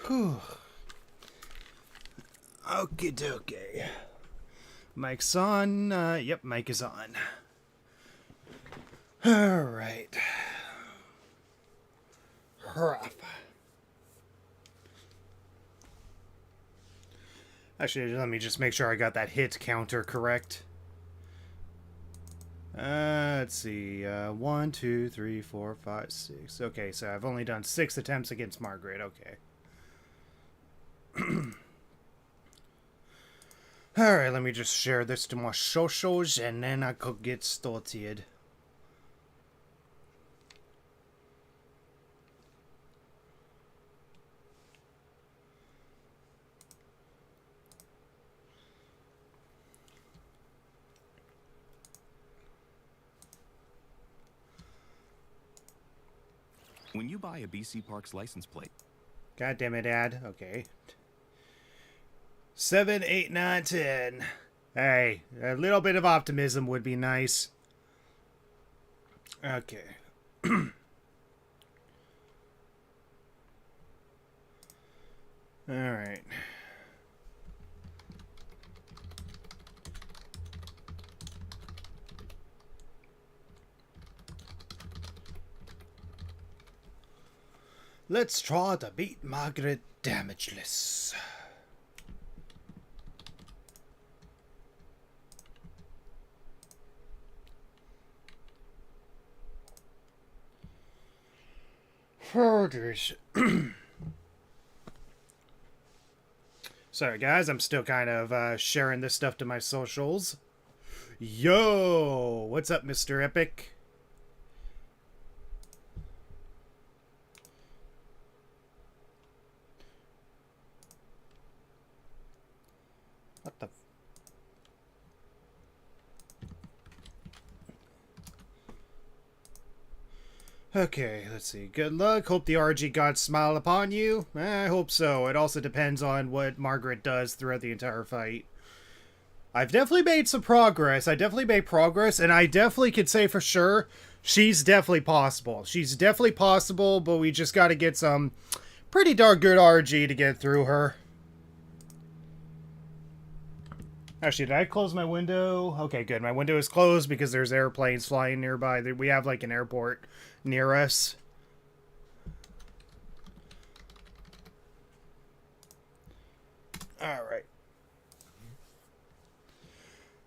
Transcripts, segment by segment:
Whew. Okie dokie. Mic's on. Yep, mic is on. Alright. Rough. Actually, let me just make sure I got that hit counter correct. Let's see. 1, 2, 3, 4, 5, 6. Okay, so I've only done 6 attempts against Margaret. Okay. Alright, let me just share this to my socials and then I could get started. When you buy a BC Parks license plate. God damn it, Dad. Okay. 7, 8, 9, 10. Hey, a little bit of optimism would be nice. Okay. Alright. Let's try to beat Margaret Damageless. Sorry guys, I'm still kind of sharing this stuff to my socials. Yo, what's up, Mr. Epic? What the... Okay, let's see. Good luck. Hope the RG gods smile upon you. I hope so. It also depends on what Margaret does throughout the entire fight. I've definitely made some progress. And I definitely could say for sure she's definitely possible. She's definitely possible, but we just got to get some pretty darn good RG to get through her. Actually, did I close my window? Okay, good. My window is closed because there's airplanes flying nearby. We have, like, an airport near us. Alright.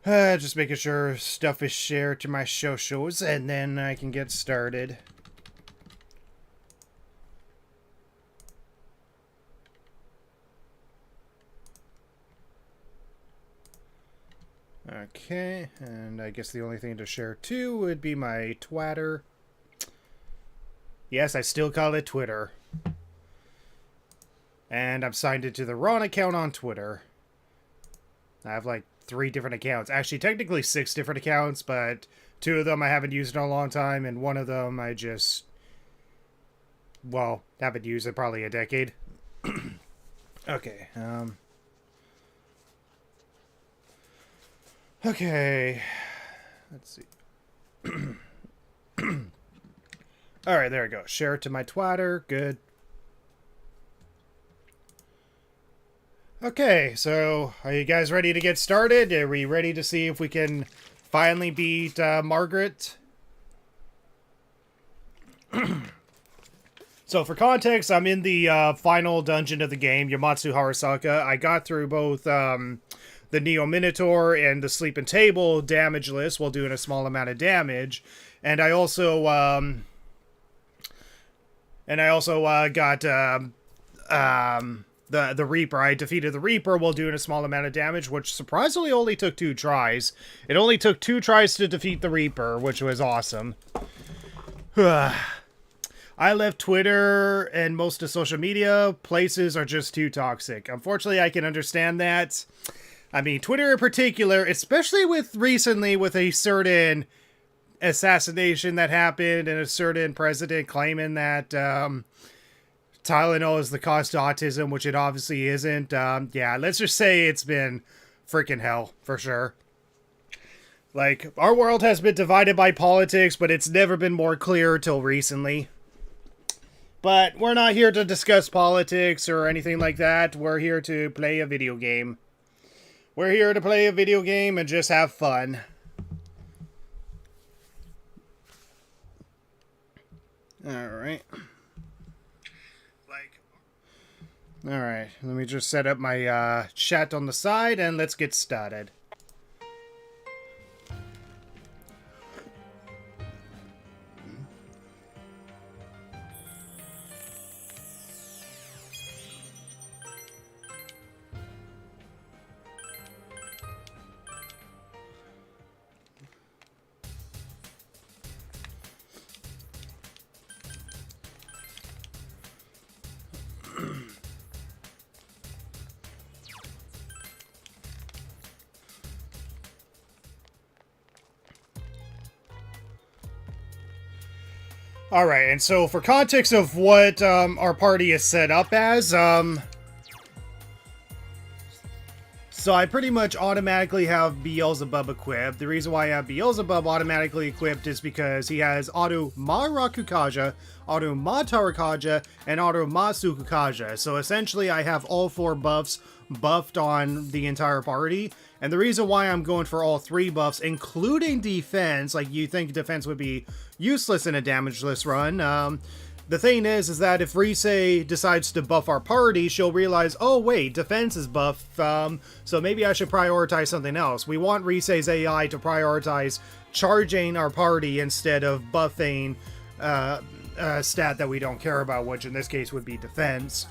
Just making sure stuff is shared to my socials, and then I can get started. Okay, and I guess the only thing to share too would be my Twitter. Yes, I still call it Twitter. And I'm signed into the wrong account on Twitter. I have like 3 different accounts. Actually, technically 6 different accounts, but 2 of them I haven't used in a long time, and 1 of them I just... well, haven't used in probably a decade. Okay, okay, let's see. Alright, there we go. Share it to my Twitter. Good. Okay, so are you guys ready to get started? Are we ready to see if we can finally beat Margaret? So for context, I'm in the final dungeon of the game, Yamatsu Harasaka. I got through both the Neo Minotaur and the Sleeping Table damageless while doing a small amount of damage. And I also got the Reaper. I defeated the Reaper while doing a small amount of damage, which surprisingly only took 2 tries. It only took 2 tries to defeat the Reaper, which was awesome. I left Twitter and most of social media. Places are just too toxic. Unfortunately, I can understand that. I mean, Twitter in particular, especially recently with a certain assassination that happened and a certain president claiming that Tylenol is the cause to autism, which it obviously isn't. Yeah, let's just say it's been freaking hell, for sure. Like, our world has been divided by politics, but it's never been more clear till recently. But we're not here to discuss politics or anything like that. We're here to play a video game. We're here to play a video game and just have fun. Alright. Alright, let me just set up my chat on the side and let's get started. Alright, and so for context of what our party is set up as, so I pretty much automatically have Beelzebub equipped. The reason why I have Beelzebub automatically equipped is because he has Auto Ma Rakukaja, Auto Ma Tarakaja, and Auto Ma Sukukaja. So essentially I have all 4 buffs buffed on the entire party. And the reason why I'm going for all 3 buffs, including defense, like you think defense would be useless in a damageless run, the thing is that if Rise decides to buff our party, she'll realize, oh wait, defense is buffed, so maybe I should prioritize something else. We want Rise's AI to prioritize charging our party instead of buffing a stat that we don't care about, which in this case would be defense.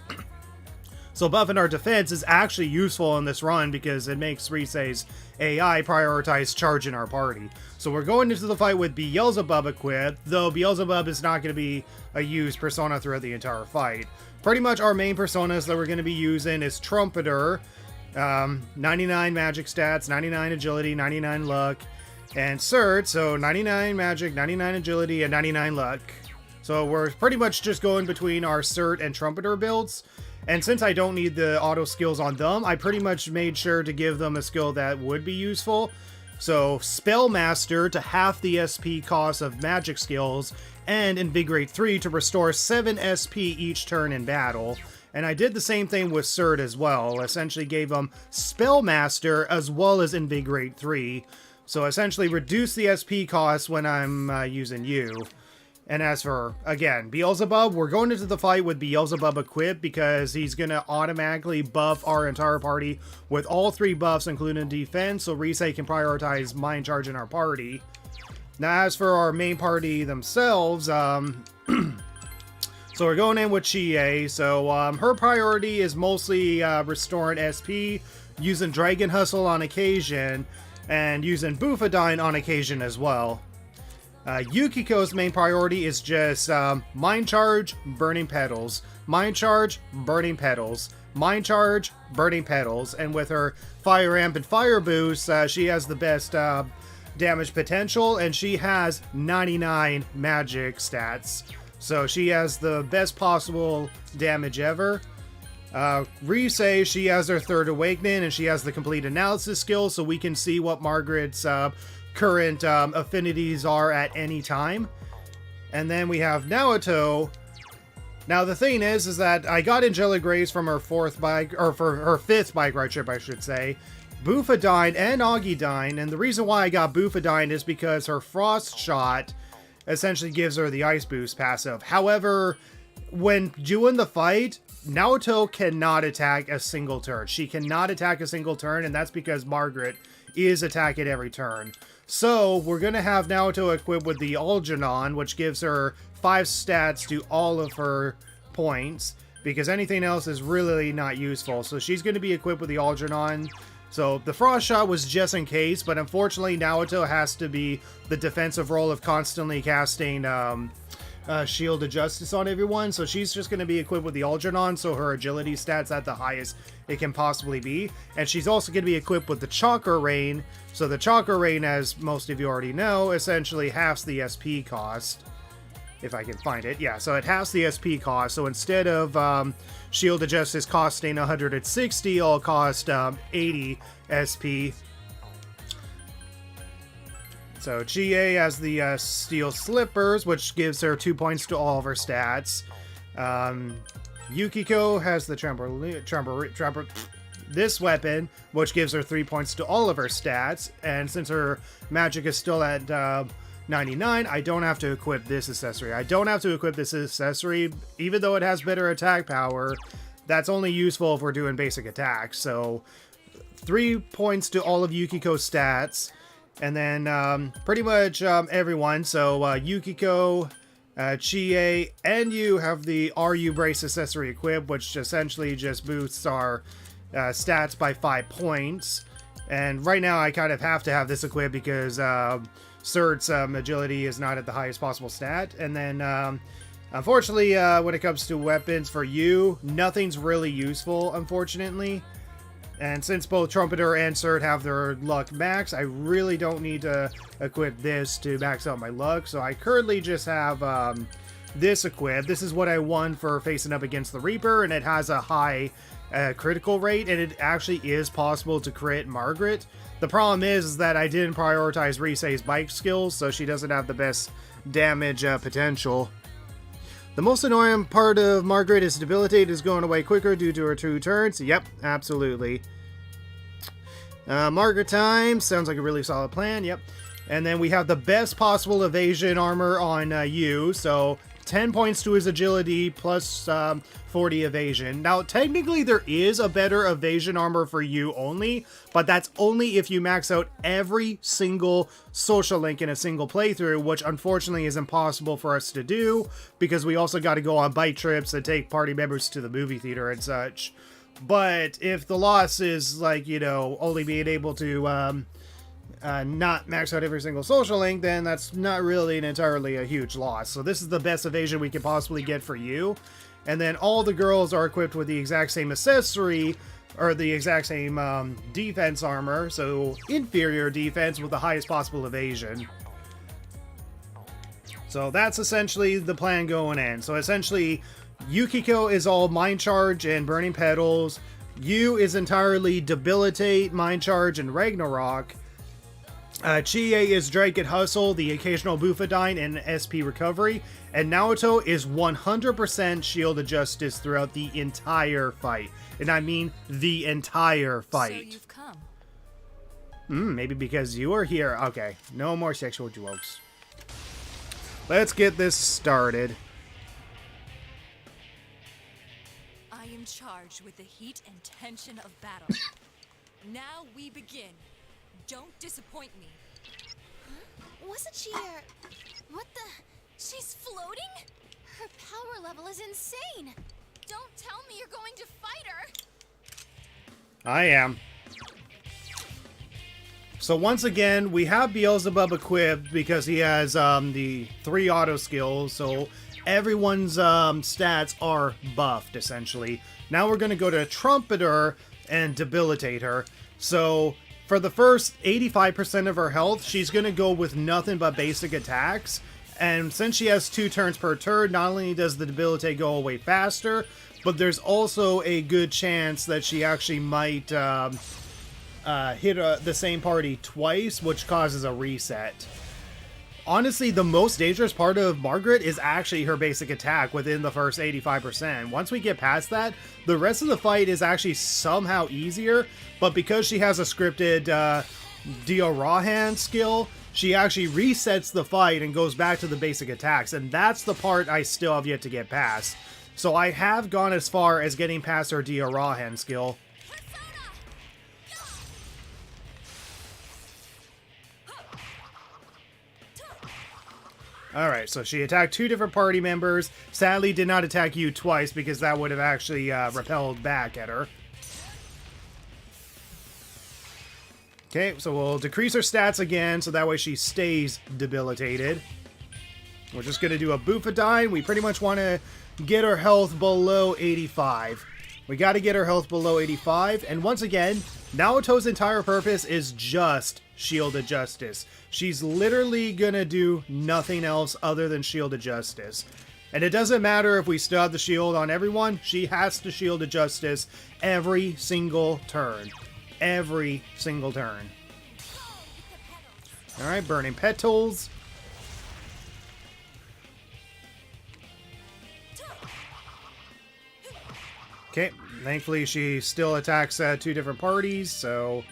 So buffing our defense is actually useful in this run because it makes Rise's AI prioritize charging our party. So we're going into the fight with Beelzebub equipped, though Beelzebub is not going to be a used persona throughout the entire fight. Pretty much our main personas that we're going to be using is Trumpeter, 99 magic stats, 99 agility, 99 luck, and Cert, so 99 magic, 99 agility, and 99 luck. So we're pretty much just going between our Cert and Trumpeter builds. And since I don't need the auto skills on them, I pretty much made sure to give them a skill that would be useful. So Spellmaster to half the SP cost of magic skills, and Invigorate 3 to restore 7 SP each turn in battle. And I did the same thing with Cert as well, essentially gave them Spellmaster as well as Invigorate 3. So essentially reduce the SP cost when I'm using you. And as for, again, Beelzebub, we're going into the fight with Beelzebub equipped because he's going to automatically buff our entire party with all 3 buffs, including defense, so Rise can prioritize mind charging our party. Now, as for our main party themselves, so we're going in with Chie, so her priority is mostly restoring SP, using Dragon Hustle on occasion, and using Bufadine on occasion as well. Yukiko's main priority is just Mind Charge, Burning Petals, Mind Charge, Burning Petals, Mind Charge, Burning Petals, and with her Fire Amp and Fire Boost, she has the best damage potential, and she has 99 magic stats. So she has the best possible damage ever. Rise, she has her Third Awakening, and she has the Complete Analysis skill, so we can see what Margaret's current affinities are at any time. And then we have Naoto. Now the thing is that I got Angelic Grace from her 4th bike, or for her 5th bike ride trip, I should say, Bufadine and Augidine, and the reason why I got Bufadine is because her Frost Shot essentially gives her the Ice Boost passive. However, when doing the fight, Naoto cannot attack a single turn. She cannot attack a single turn, and that's because Margaret is attacking every turn. So we're going to have Naoto equipped with the Algernon, which gives her 5 stats to all of her points, because anything else is really not useful. So she's going to be equipped with the Algernon. So the Frost Shot was just in case, but unfortunately Naoto has to be the defensive role of constantly casting Shield of Justice on everyone, so she's just going to be equipped with the Algernon, so her agility stats at the highest it can possibly be. And she's also going to be equipped with the Chakra Rain, so the Chakra Rain, as most of you already know, essentially halves the SP cost. If I can find it. Yeah, so it halves the SP cost, so instead of Shield of Justice costing 160, it'll cost 80 SP. So Chie has the Steel Slippers, which gives her 2 points to all of her stats. Yukiko has the this weapon, which gives her 3 points to all of her stats, and since her magic is still at 99, I don't have to equip this accessory. Even though it has better attack power, that's only useful if we're doing basic attacks. So 3 points to all of Yukiko's stats, and then pretty much everyone. So Yukiko, Chie, and you have the RU Brace accessory equipped, which essentially just boosts our stats by 5 points. And right now I kind of have to have this equipped because Surt's agility is not at the highest possible stat. And then unfortunately, when it comes to weapons for you, nothing's really useful, unfortunately. And since both Trumpeter and Surt have their luck max, I really don't need to equip this to max out my luck. So I currently just have this equipped. This is what I won for facing up against the Reaper, and it has a high critical rate, and it actually is possible to crit Margaret. The problem is that I didn't prioritize Risei's bike skills, so she doesn't have the best damage potential. The most annoying part of Margaret is debilitate is going away quicker due to her 2 turns. Yep, absolutely. Margaret time sounds like a really solid plan. Yep. And then we have the best possible evasion armor on you. So 10 points to his agility plus 40 evasion. Now, technically there is a better evasion armor for you only, but that's only if you max out every single social link in a single playthrough, which unfortunately is impossible for us to do because we also got to go on bike trips and take party members to the movie theater and such. But if the loss is like, you know, only being able to not max out every single social link, then that's not really entirely a huge loss. So this is the best evasion we can possibly get for you. And then all the girls are equipped with the exact same accessory, or the exact same defense armor, so inferior defense with the highest possible evasion. So that's essentially the plan going in. So essentially, Yukiko is all Mind Charge and Burning Petals. Yu is entirely Debilitate, Mind Charge, and Ragnarok. Chie is Drake and Hustle, the occasional Bufadine, and SP Recovery. And Naoto is 100% Shield of Justice throughout the entire fight. And I mean the entire fight. So you've come. Maybe because you are here. Okay, no more sexual jokes. Let's get this started. I am charged with the heat and tension of battle. Now we begin. Don't disappoint me. Huh? Wasn't she what the? She's floating? Her power level is insane. Don't tell me you're going to fight her. I am. So once again, we have Beelzebub equipped because he has the 3 auto skills, so everyone's stats are buffed, essentially. Now we're going to go to Trumpeter and debilitate her. So for the first 85% of her health, she's going to go with nothing but basic attacks. And since she has 2 turns per turn, not only does the debilitate go away faster, but there's also a good chance that she actually might hit the same party twice, which causes a reset. Honestly, the most dangerous part of Margaret is actually her basic attack within the first 85%. Once we get past that, the rest of the fight is actually somehow easier, but because she has a scripted Dio Rahan skill, she actually resets the fight and goes back to the basic attacks, and that's the part I still have yet to get past. So I have gone as far as getting past her Dio Rahan skill. Alright, so she attacked 2 different party members. Sadly, did not attack you twice because that would have actually repelled back at her. Okay, so we'll decrease her stats again, so that way she stays debilitated. We're just going to do a Bufadine. We pretty much want to get her health below 85. We got to get her health below 85. And once again, Naoto's entire purpose is just Shield of Justice. She's literally going to do nothing else other than Shield of Justice. And it doesn't matter if we still have the shield on everyone. She has to Shield of Justice every single turn. Every single turn. Alright, Burning Petals. Okay, thankfully she still attacks two different parties, so...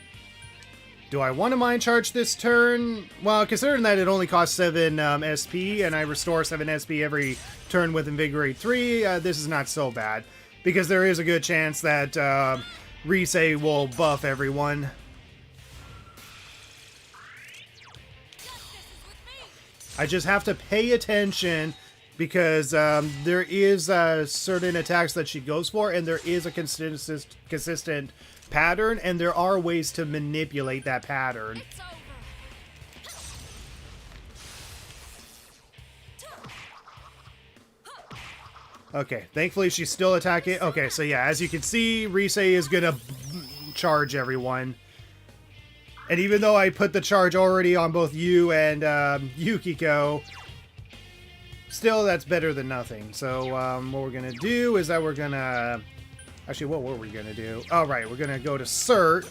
Do I want to Mind Charge this turn? Well, considering that it only costs 7 SP, and I restore 7 SP every turn with Invigorate 3, this is not so bad. Because there is a good chance that Rise will buff everyone. I just have to pay attention, because there is certain attacks that she goes for, and there is a consistent pattern, and there are ways to manipulate that pattern. Okay, thankfully she's still attacking. Okay, so yeah, as you can see, Rise is gonna charge everyone. And even though I put the charge already on both you and Yukiko, still that's better than nothing. So what we're gonna do is that we're gonna... Actually, what were we gonna do? Oh, right, we're gonna go to Cert,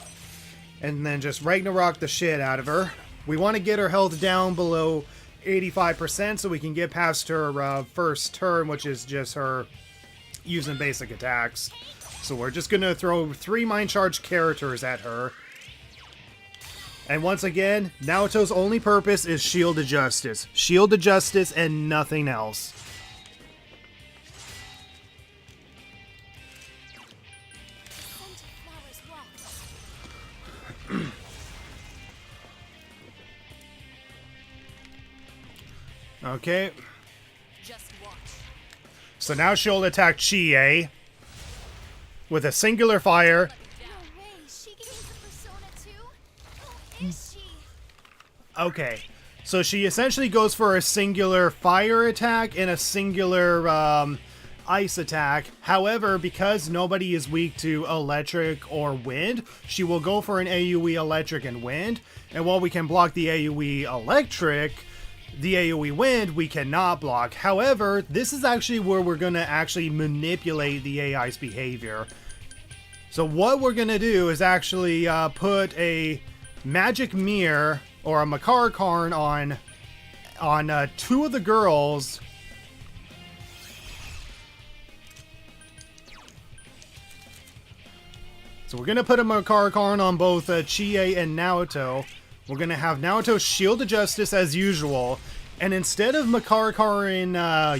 and then just Ragnarok the shit out of her. We want to get her health down below 85% so we can get past her first turn, which is just her using basic attacks. So we're just gonna throw 3 Mind Charge characters at her. And once again, Naoto's only purpose is Shield of Justice. Shield of Justice and nothing else. Okay. Just watch. So now she'll attack Chie with a singular fire. No way, she can use the Persona too? Who is she? Okay. So she essentially goes for a singular fire attack and a singular ice attack. However, because nobody is weak to electric or wind, she will go for an AoE electric and wind. And while we can block the AoE electric, the AoE wind we cannot block. However, this is actually where we're going to actually manipulate the AI's behavior. So what we're going to do is actually put a magic mirror or a Makar Karn on 2 of the girls. So we're going to put a Makar Karn on both Chie and Naoto. We're going to have Naoto Shield of Justice as usual. And instead of Makar Karn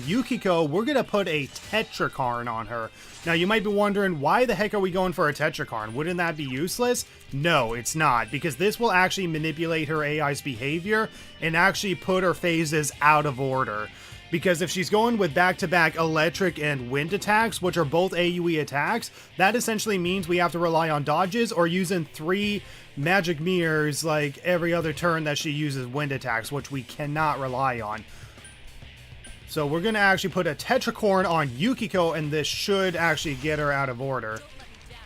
Yukiko, we're going to put a Tetrakarn on her. Now you might be wondering, why the heck are we going for a Tetrakarn? Wouldn't that be useless? No, it's not. Because this will actually manipulate her AI's behavior and actually put her phases out of order. Because if she's going with back-to-back electric and wind attacks, which are both AoE attacks, that essentially means we have to rely on dodges or using 3 magic mirrors like every other turn that she uses wind attacks, which we cannot rely on. So we're going to actually put a Tetracorn on Yukiko, and this should actually get her out of order.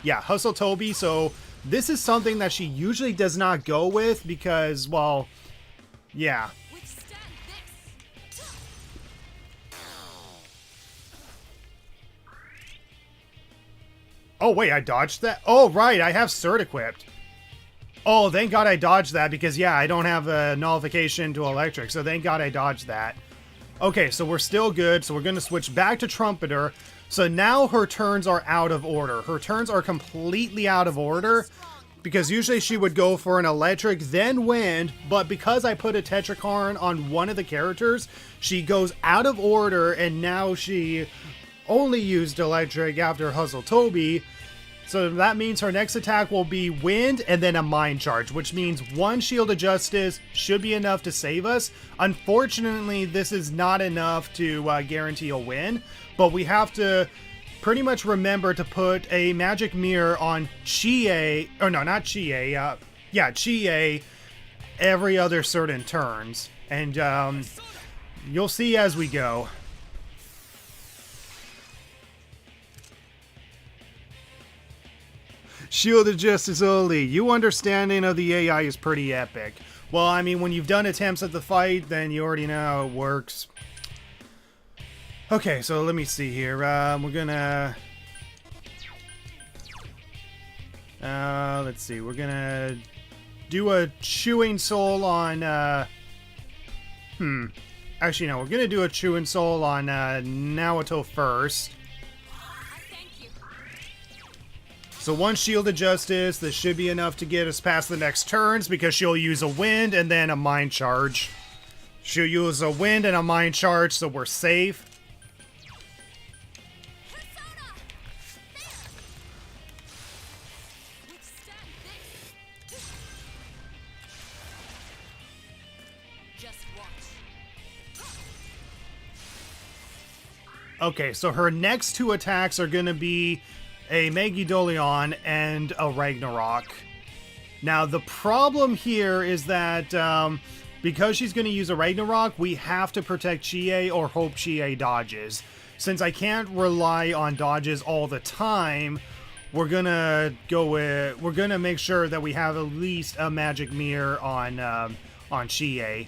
Yeah, Hustle Toby. So this is something that she usually does not go with because, well, yeah. Oh, wait, I dodged that? Oh, right, I have Cert equipped. Oh, thank God I dodged that because, yeah, I don't have a nullification to electric, so thank God I dodged that. Okay, so we're still good, so we're going to switch back to Trumpeter. So now her turns are out of order. Her turns are completely out of order because usually she would go for an electric, then wind, but because I put a Tetrakarn on one of the characters, she goes out of order, and now she only used electric after Hustle Toby. So that means her next attack will be wind and then a Mind Charge, which means 1 Shield of Justice should be enough to save us. Unfortunately, this is not enough to guarantee a win, but we have to pretty much remember to put a magic mirror on Chie, or no, not Chie, yeah, Chie every other certain turns. And you'll see as we go. Shield of Justice only. You understanding of the AI is pretty epic. Well, I mean, when you've done attempts at the fight, then you already know how it works. Okay, so let me see here. We're gonna... let's see. We're gonna do a Chewing Soul on... Actually, no. We're gonna do a Chewing Soul on Naoto first. So one Shield of Justice, this should be enough to get us past the next turns because she'll use a Wind and then a Mind Charge. She'll use a Wind and a Mind Charge, so we're safe. Persona! There! Withstand this! Just watch. Okay, so her next two attacks are going to be a Megidolion and a Ragnarok. Now, the problem here is that because she's going to use a Ragnarok, we have to protect Chie or hope Chie dodges. Since I can't rely on dodges all the time, we're gonna make sure that we have at least a magic mirror on Chie.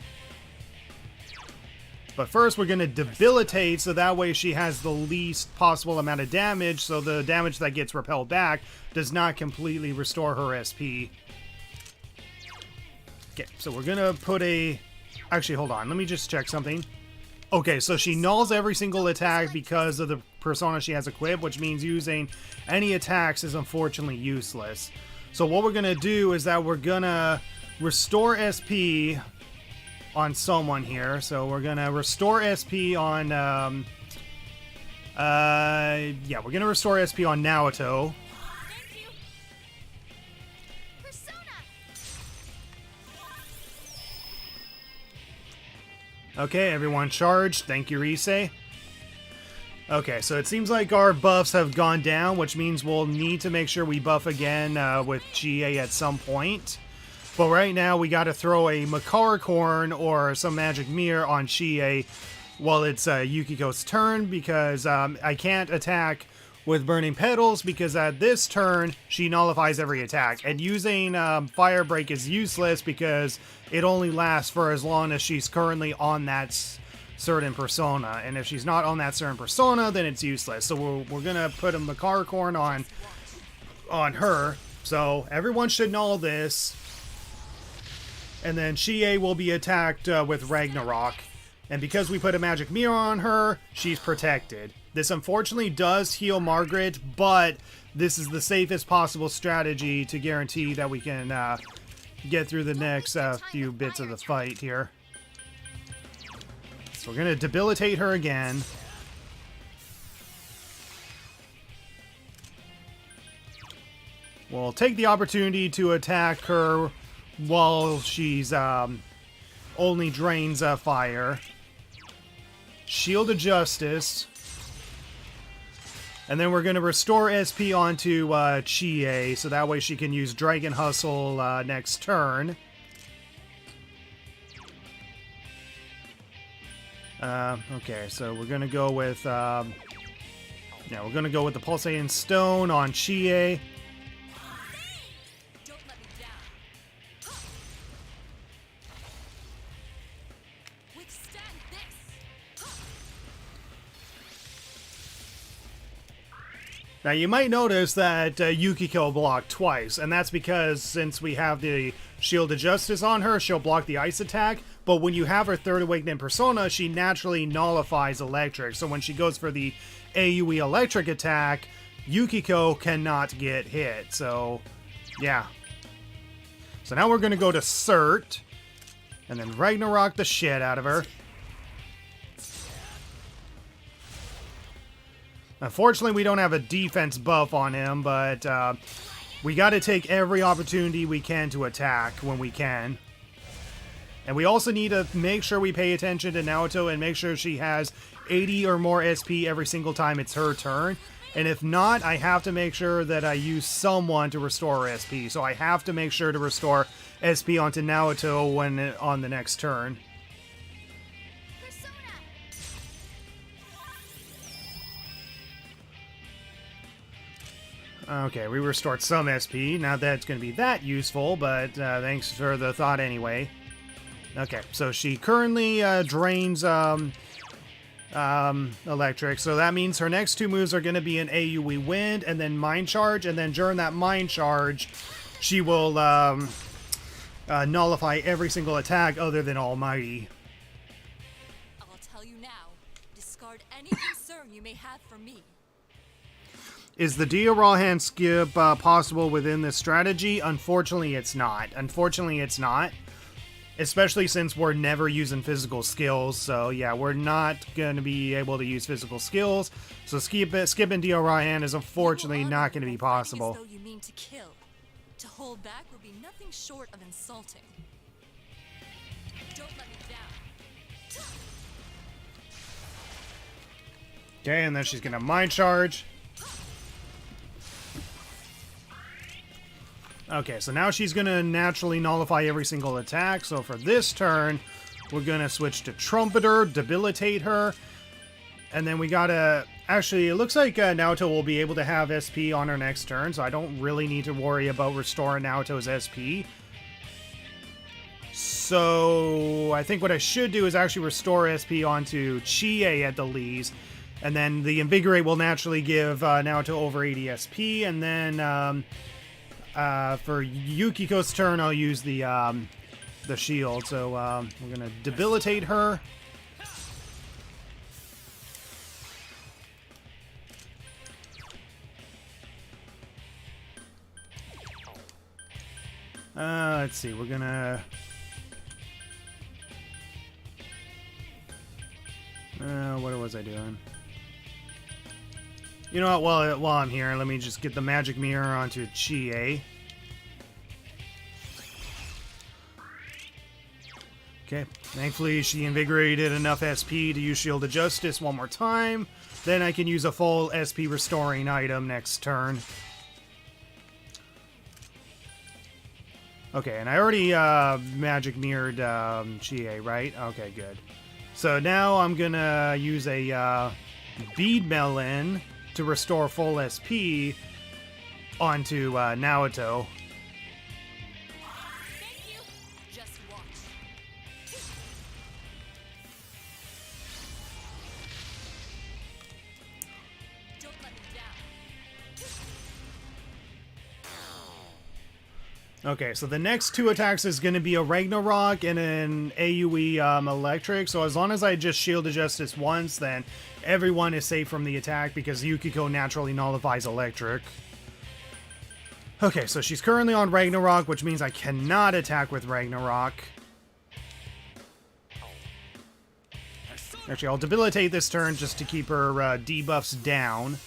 But first, we're going to debilitate, so that way she has the least possible amount of damage, so the damage that gets repelled back does not completely restore her SP. Okay, so we're going to put a... Actually, hold on. Let me just check something. Okay, so she nulls every single attack because of the persona she has equipped, which means using any attacks is unfortunately useless. So what we're going to do is that we're going to restore SP on someone here. So we're going to restore SP on... yeah, we're going to restore SP on Naoto. Thank you. Persona. Okay, everyone charged. Thank you, Rise. Okay, so it seems like our buffs have gone down, which means we'll need to make sure we buff again with GA at some point. But right now, we got to throw a Makaracorn or some Magic Mirror on Chie while it's Yukiko's turn, because I can't attack with Burning Petals, because at this turn, she nullifies every attack. And using Fire Break is useless because it only lasts for as long as she's currently on that certain persona. And if she's not on that certain persona, then it's useless. So we're going to put a Makaracorn on her. So everyone should know this. And then Chie will be attacked with Ragnarok. And because we put a Magic Mirror on her, she's protected. This unfortunately does heal Margaret, but this is the safest possible strategy to guarantee that we can get through the next few bits of the fight here. So we're going to debilitate her again. We'll take the opportunity to attack her while she's only drains fire. Shield of Justice. And then we're going to restore SP onto Chie, so that way she can use Dragon Hustle next turn. Okay, so we're going to go with... yeah, we're going to go with the Pulsating Stone on Chie. Don't let me down. Withstand this. Now, you might notice that Yukiko blocked twice, and that's because since we have the Shield of Justice on her, she'll block the ice attack, but when you have her Third Awakening persona, she naturally nullifies electric, so when she goes for the AoE electric attack, Yukiko cannot get hit, so yeah. So now we're going to go to Cert, and then Ragnarok the shit out of her. Unfortunately, we don't have a defense buff on him, but we got to take every opportunity we can to attack when we can. And we also need to make sure we pay attention to Naoto and make sure she has 80 or more SP every single time it's her turn. And if not, I have to make sure that I use someone to restore her SP. So I have to make sure to restore SP onto Naoto when on the next turn. Okay, we restored some SP. Not that it's going to be that useful, but thanks for the thought anyway. Okay, so she currently drains electric, so that means her next two moves are going to be an AoE Wind and then Mind Charge, and then during that Mind Charge, she will nullify every single attack other than Almighty. I'll tell you now. Discard any concern you may have for me. Is the Dio Raw Hand skip possible within this strategy? Unfortunately, it's not. Especially since we're never using physical skills. So yeah, we're not going to be able to use physical skills. So skipping Dio Raw Hand is unfortunately not going to be possible. As though you mean to kill. To hold back will be nothing short of insulting. Don't let me down. Okay, and then she's going to Mind Charge. Okay, so now she's going to naturally nullify every single attack. So for this turn, we're going to switch to Trumpeter, debilitate her. And then we got to... Actually, it looks like Naoto will be able to have SP on her next turn, so I don't really need to worry about restoring Naoto's SP. So I think what I should do is actually restore SP onto Chie at the least. And then the Invigorate will naturally give Naoto over 80 SP. And then... for Yukiko's turn, I'll use the shield. So we're gonna debilitate her. Let's see. We're gonna. What was I doing? You know what, while I'm here, let me just get the magic mirror onto Chie. Okay, thankfully she invigorated enough SP to use Shield of Justice one more time. Then I can use a full SP restoring item next turn. Okay, and I already magic mirrored Chie, right? Okay, good. So now I'm gonna use a Bead Melon to restore full SP onto Naoto. Thank you. Just watch. Don't let me down. Okay, so the next two attacks is going to be a Ragnarok and an AoE Electric. So as long as I just Shield of Justice once, then everyone is safe from the attack because Yukiko naturally nullifies Electric. Okay, so she's currently on Ragnarok, which means I cannot attack with Ragnarok. Actually, I'll debilitate this turn just to keep her debuffs down.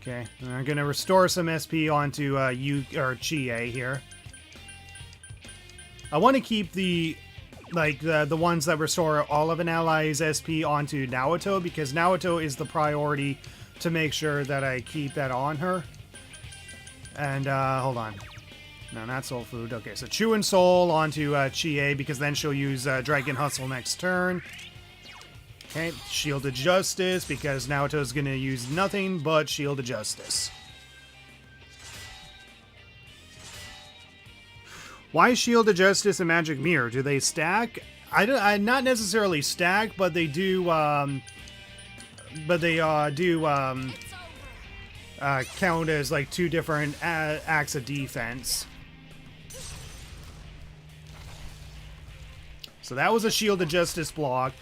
Okay, and I'm gonna restore some SP onto Chie here. I want to keep the ones that restore all of an ally's SP onto Naoto because Naoto is the priority to make sure that I keep that on her. And hold on, no, not Soul Food. Okay, so Chew and Soul onto Chie because then she'll use Dragon Hustle next turn. Okay, Shield of Justice, because Naoto's going to use nothing but Shield of Justice. Why Shield of Justice and Magic Mirror? Do they stack? I not necessarily stack, but they do, count as, like, two different acts of defense. So that was a Shield of Justice block.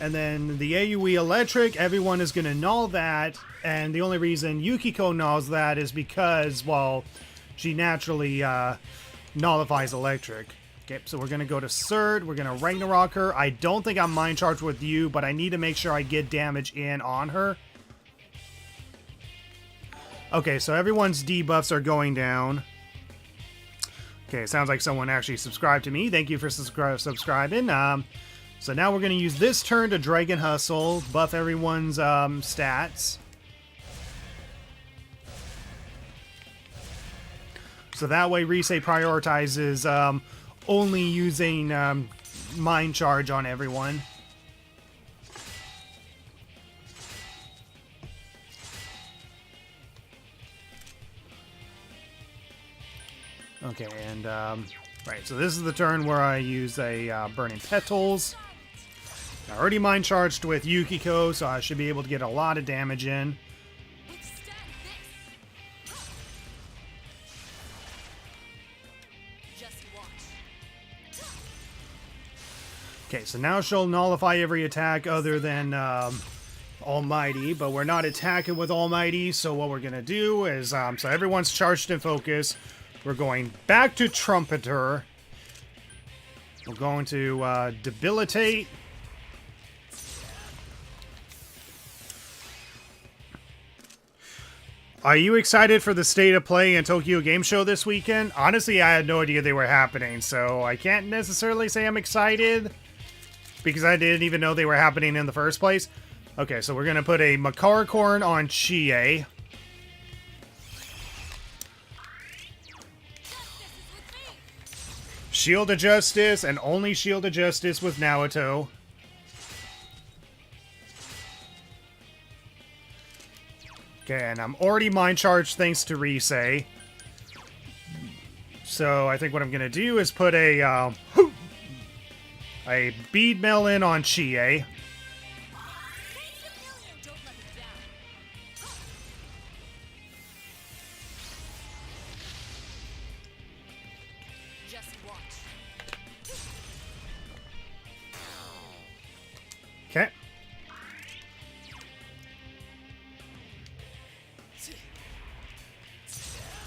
And then the AoE Electric, everyone is going to null that. And the only reason Yukiko nulls that is because, well, she naturally nullifies Electric. Okay, so we're going to go to Cert. We're going to Ragnarok her. I don't think I'm Mind Charged with you, but I need to make sure I get damage in on her. Okay, so everyone's debuffs are going down. Okay, sounds like someone actually subscribed to me. Thank you for subscribing. So now we're going to use this turn to Dragon Hustle, buff everyone's stats. So that way Rise prioritizes only using Mind Charge on everyone. Okay, and right, so this is the turn where I use a Burning Petals. I already Mind Charged with Yukiko, so I should be able to get a lot of damage in. Withstand this. Just watch. Okay, so now she'll nullify every attack other than... well, Almighty, but we're not attacking with Almighty, so what we're gonna do is, so everyone's charged and focused. We're going back to Trumpeter. We're going to debilitate. Are you excited for the State of Play and Tokyo Game Show this weekend? Honestly, I had no idea they were happening, so I can't necessarily say I'm excited because I didn't even know they were happening in the first place. Okay, so we're going to put a Makarakorn on Chie. Shield of Justice, and only Shield of Justice with Naoto. Okay, and I'm already Mind Charged thanks to Risei. So I think what I'm going to do is put a Bead Melon on Chie. Okay.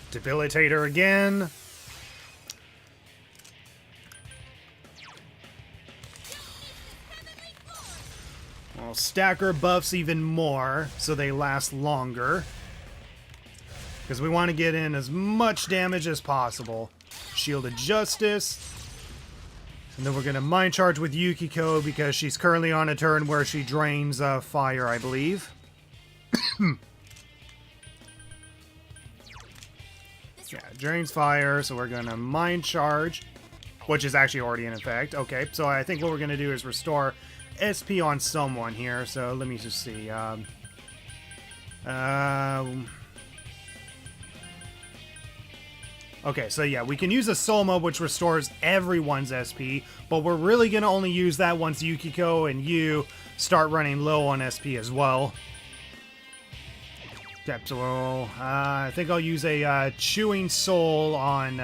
Debilitate her again. I'll stack her buffs even more so they last longer. Because we want to get in as much damage as possible. Shield of Justice. And then we're going to Mind Charge with Yukiko because she's currently on a turn where she drains fire, I believe. Yeah, drains fire, so we're going to Mind Charge, which is actually already in effect. Okay, so I think what we're going to do is restore SP on someone here, so let me just see. Okay, so yeah, we can use a Soma, which restores everyone's SP, but we're really going to only use that once Yukiko and you start running low on SP as well. So, I think I'll use a Chewing Soul on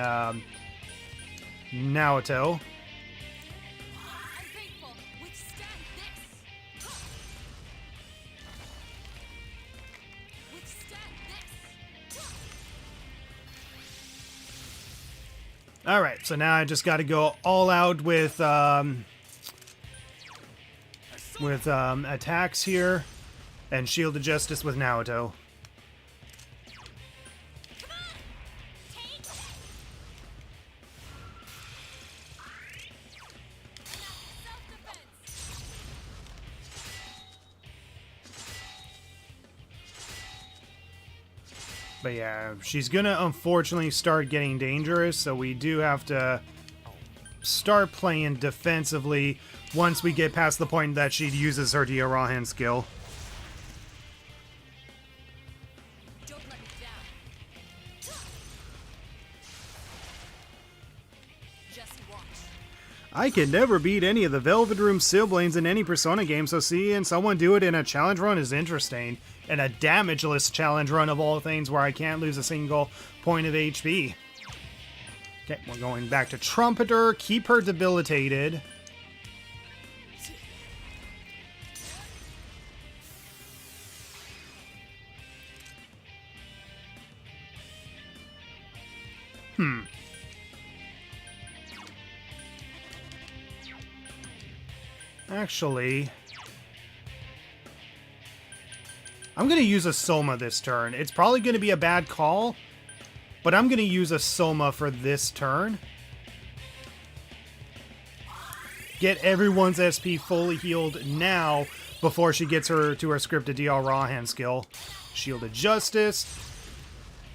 Naoto. Alright, so now I just got to go all out with attacks here and Shield of Justice with Naoto. But yeah, she's gonna unfortunately start getting dangerous, so we do have to start playing defensively once we get past the point that she uses her Diorahan skill. Don't let me down. Just watch. I can never beat any of the Velvet Room siblings in any Persona game, so seeing someone do it in a challenge run is interesting. And a damageless challenge run of all things where I can't lose a single point of HP. Okay, we're going back to Trumpeter. Keep her debilitated. Actually, I'm going to use a Soma this turn. It's probably going to be a bad call, but I'm going to use a Soma for this turn. Get everyone's SP fully healed now before she gets her to her scripted Diorahan skill. Shield of Justice.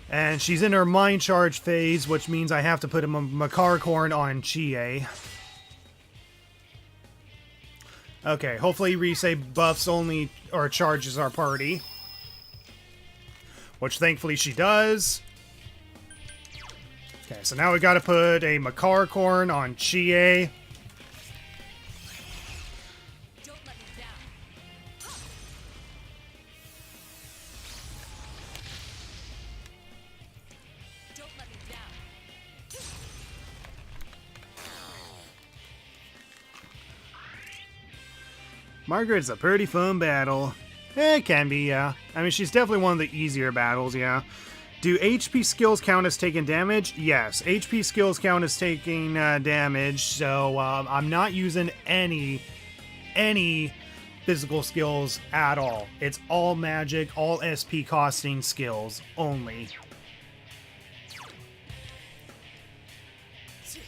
And she's in her Mind Charge phase, which means I have to put a Makarakorn on Chie. Okay, hopefully Risei buffs only, or charges our party. Which thankfully she does. Okay, so now we gotta put a Makarakorn on Chie. Don't let me down. Don't let me down. Margaret's a pretty fun battle. It can be, yeah. I mean, she's definitely one of the easier battles, yeah. Do HP skills count as taking damage? Yes, HP skills count as taking damage, so I'm not using any physical skills at all. It's all magic, all SP costing skills only. So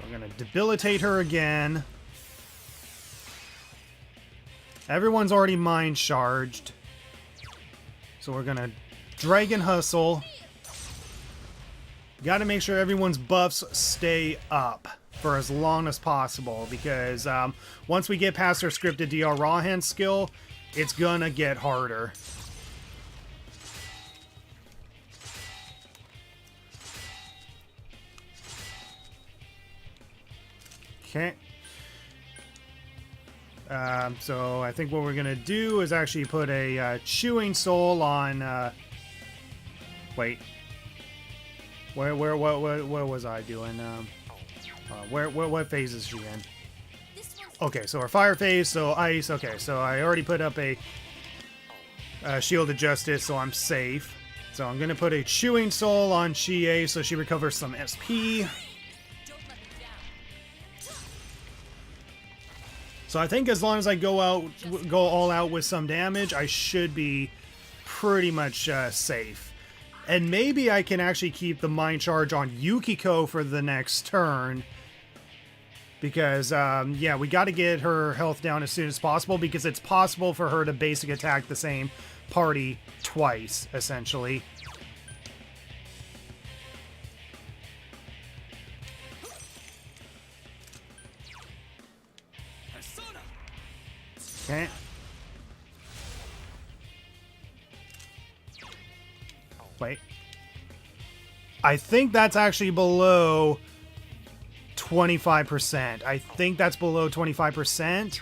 I'm gonna debilitate her again. Everyone's already mind charged. So we're gonna Dragon Hustle. Gotta make sure everyone's buffs stay up for as long as possible, because once we get past our scripted DR Raw Hand skill, it's gonna get harder. Okay. So I think what we're gonna do is actually put a Chewing Soul on. Wait. What was I doing? What phase is she in? Okay, so our fire phase, so ice. Okay, so I already put up a Shield of Justice, so I'm safe. So I'm gonna put a Chewing Soul on Chie, so she recovers some SP. So I think as long as I go all out with some damage, I should be pretty much safe. And maybe I can actually keep the Mind Charge on Yukiko for the next turn. Because, yeah, we got to get her health down as soon as possible, because it's possible for her to basic attack the same party twice, essentially. Okay. Wait. I think that's actually below 25%. I think that's below 25%.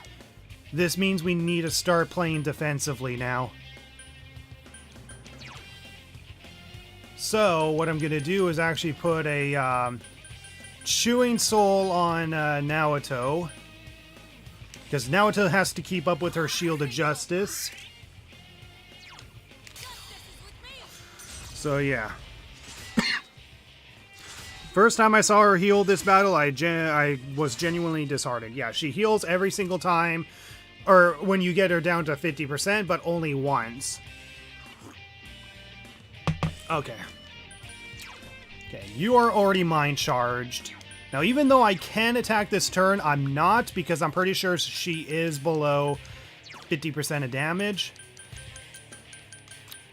This means we need to start playing defensively now. So, what I'm going to do is actually put a Chewing Soul on Naoto. Because Naoto has to keep up with her Shield of Justice. So, yeah. First time I saw her heal this battle, I was genuinely disheartened. Yeah, she heals every single time, or when you get her down to 50%, but only once. Okay. Okay, you are already mind charged. Now, even though I can attack this turn, I'm not, because I'm pretty sure she is below 50% of damage.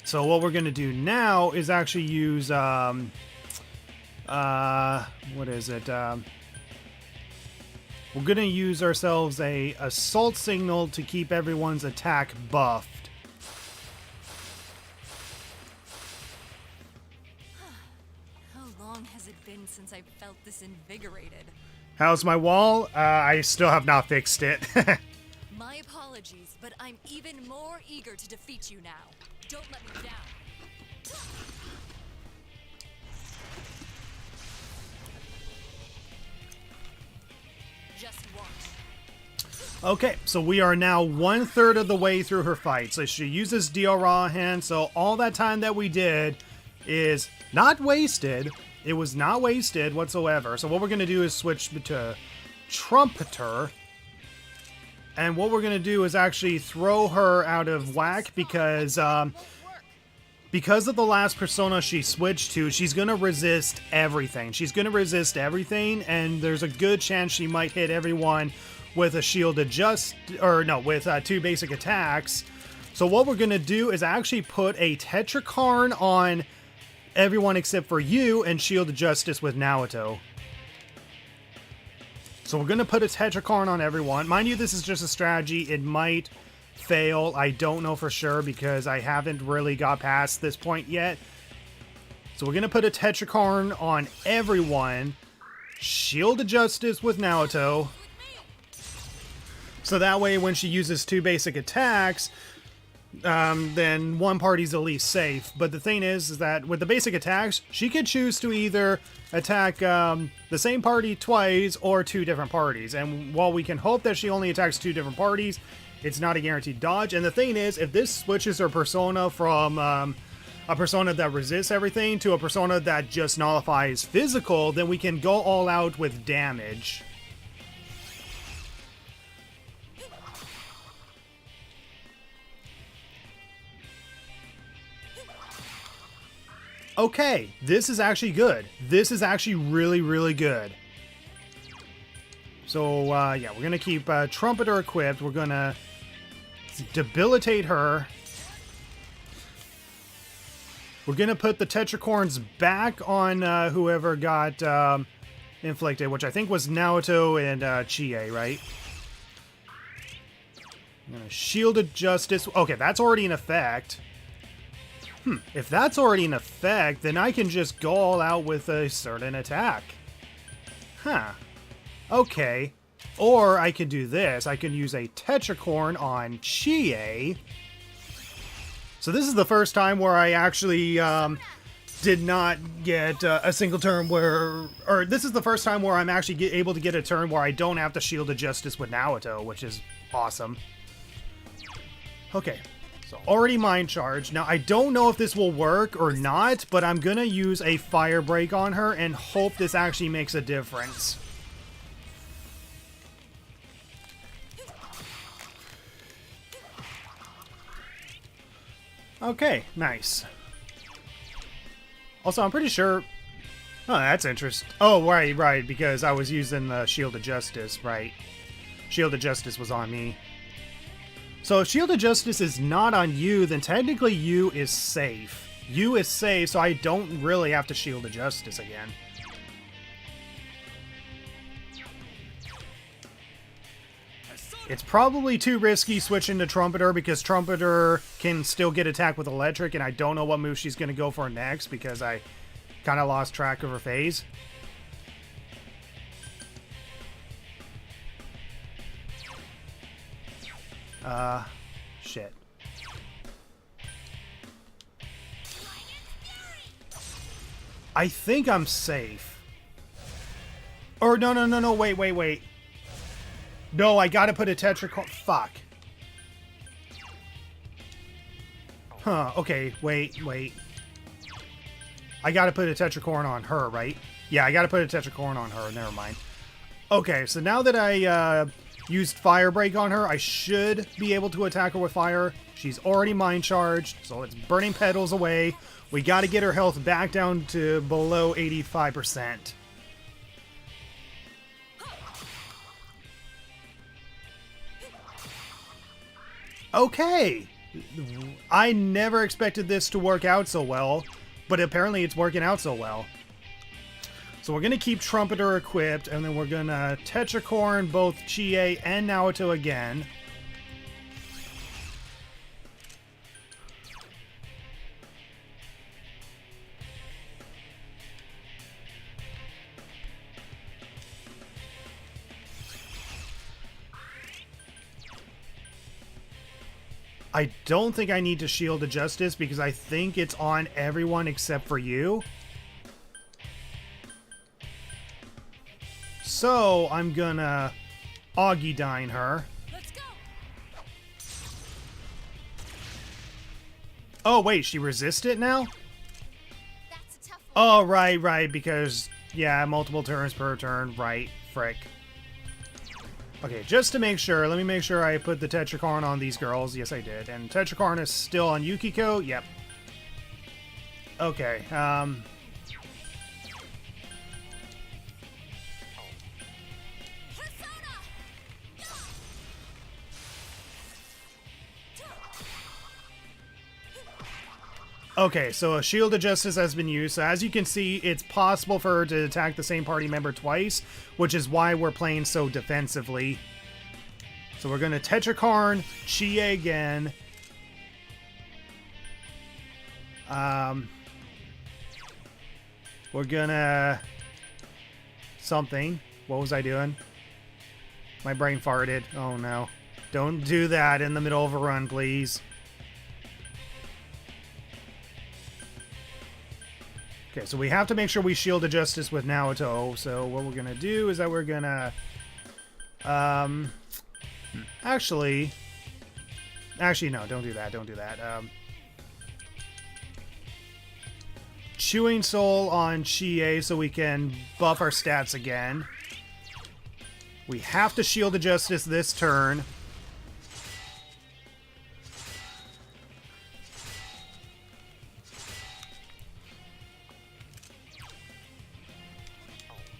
So what we're going to do now is actually use, what is it? We're going to use ourselves a Assault Signal to keep everyone's attack buffed. How long has it been since I felt this invigorated? How's my wall? I still have not fixed it. My apologies, but I'm even more eager to defeat you now. Don't let me down. Just watch. Okay, so we are now 1/3 of the way through her fight. So she uses DR Raw Hand, so all that time that we did is not wasted. It was not wasted whatsoever. So what we're going to do is switch to Trumpeter. And what we're going to do is actually throw her out of whack, because of the last persona she switched to, she's going to resist everything. She's going to resist everything, and there's a good chance she might hit everyone with a Shield of with 2 basic attacks. So what we're going to do is actually put a Tetrakarn on everyone except for you, and Shield of Justice with Naoto. So we're going to put a Tetrakarn on everyone. Mind you, this is just a strategy. It might fail. I don't know for sure, because I haven't really got past this point yet. So we're going to put a Tetrakarn on everyone. Shield of Justice with Naoto. So that way, when she uses 2 basic attacks, then one party's at least safe. But the thing is that with the basic attacks, she could choose to either attack the same party twice or 2 different parties. And while we can hope that she only attacks 2 different parties, it's not a guaranteed dodge. And the thing is, if this switches her persona from a persona that resists everything to a persona that just nullifies physical, then we can go all out with damage. Okay, this is actually good. This is actually really, really good. So, yeah, we're going to keep Trumpeter equipped. We're going to debilitate her. We're going to put the Tetracorns back on whoever got inflicted, which I think was Naoto and Chie, right? I'm going to Shield of Justice. Okay, that's already in effect. If that's already in effect, then I can just go all out with a certain attack. Huh. Okay. Or I could do this. I can use a Tetracorn on Chie. So this is the first time where I actually did not get a single turn where... Or this is the first time where I'm actually able to get a turn where I don't have to Shield of Justice with Naoto, which is awesome. Okay. So already Mind Charge. Now, I don't know if this will work or not, but I'm going to use a Fire Break on her and hope this actually makes a difference. Okay, nice. Also, I'm pretty sure... Oh, that's interesting. Oh, right, because I was using the Shield of Justice, right. Shield of Justice was on me. So if Shield of Justice is not on you, then technically you is safe. You is safe, so I don't really have to Shield of Justice again. It's probably too risky switching to Trumpeter because Trumpeter can still get attacked with Electric, and I don't know what move she's going to go for next because I kind of lost track of her phase. Shit. I think I'm safe. Or no, wait. No, I gotta put a Tetracorn. Fuck. Huh, okay, wait. I gotta put a Tetracorn on her, right? Yeah, I gotta put a Tetracorn on her, never mind. Okay, so now that I, used Fire Break on her, I should be able to attack her with fire. She's already Mind Charged, so it's burning petals away. We gotta get her health back down to below 85%. Okay! I never expected this to work out so well, but apparently it's working out so well. So we're going to keep Trumpeter equipped, and then we're going to Tetracorn both Chie and Naoto again. I don't think I need to Shield of Justice because I think it's on everyone except for you. So I'm gonna Augidine her. Let's go. Oh wait, she resists it now? That's a tough one. Oh right, because yeah, multiple turns per turn, right, frick. Okay, just to make sure, let me make sure I put the Tetracorn on these girls. Yes, I did. And Tetracorn is still on Yukiko? Yep. Okay, Okay, so a Shield of Justice has been used. So as you can see, it's possible for her to attack the same party member twice, which is why we're playing so defensively. So we're going to Tetracorn Chie again. We're going to... something. What was I doing? My brain farted. Oh no. Don't do that in the middle of a run, please. Okay, so we have to make sure we Shield of Justice with Naoto. So what we're going to do is that we're going to... actually, Actually, no, don't do that. Don't do that. Chewing Soul on Chie so we can buff our stats again. We have to Shield of Justice this turn.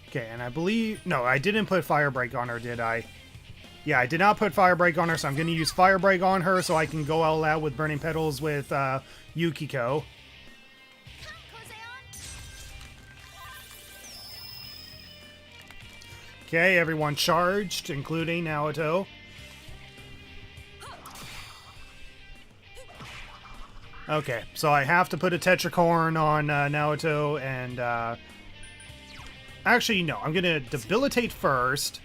Okay, and I believe... No, I didn't put Fire Break on her, did I? Yeah, I did not put Fire Break on her, so I'm going to use Fire Break on her so I can go all out with Burning Petals with Yukiko. Okay, everyone charged, including Naoto. Okay, so I have to put a Tetracorn on Naoto, and... Actually, no, I'm going to Debilitate first.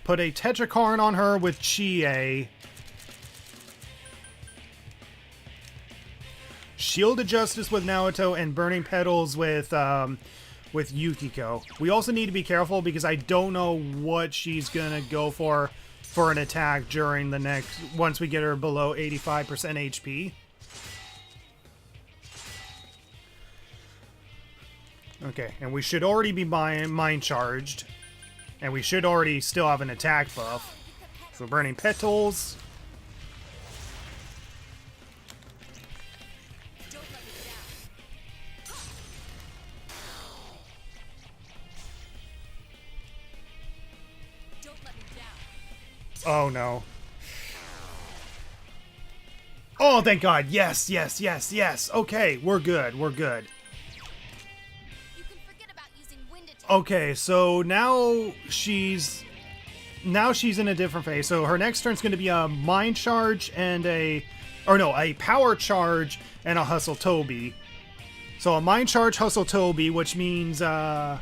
Put a Tetracorn on her with Chie. Shield of Justice with Naoto and Burning Petals with Yukiko. We also need to be careful because I don't know what she's gonna go for an attack during the next... once we get her below 85% HP. Okay, and we should already be mind charged. And we should already still have an attack buff. So Burning Petals. Oh no. Oh, thank God. Yes, yes, yes, yes. Okay, we're good. We're good. Okay, so now she's in a different phase. So her next turn's going to be a Mind Charge and a Power Charge and a Hustle Toby. So a Mind Charge, Hustle Toby, which means one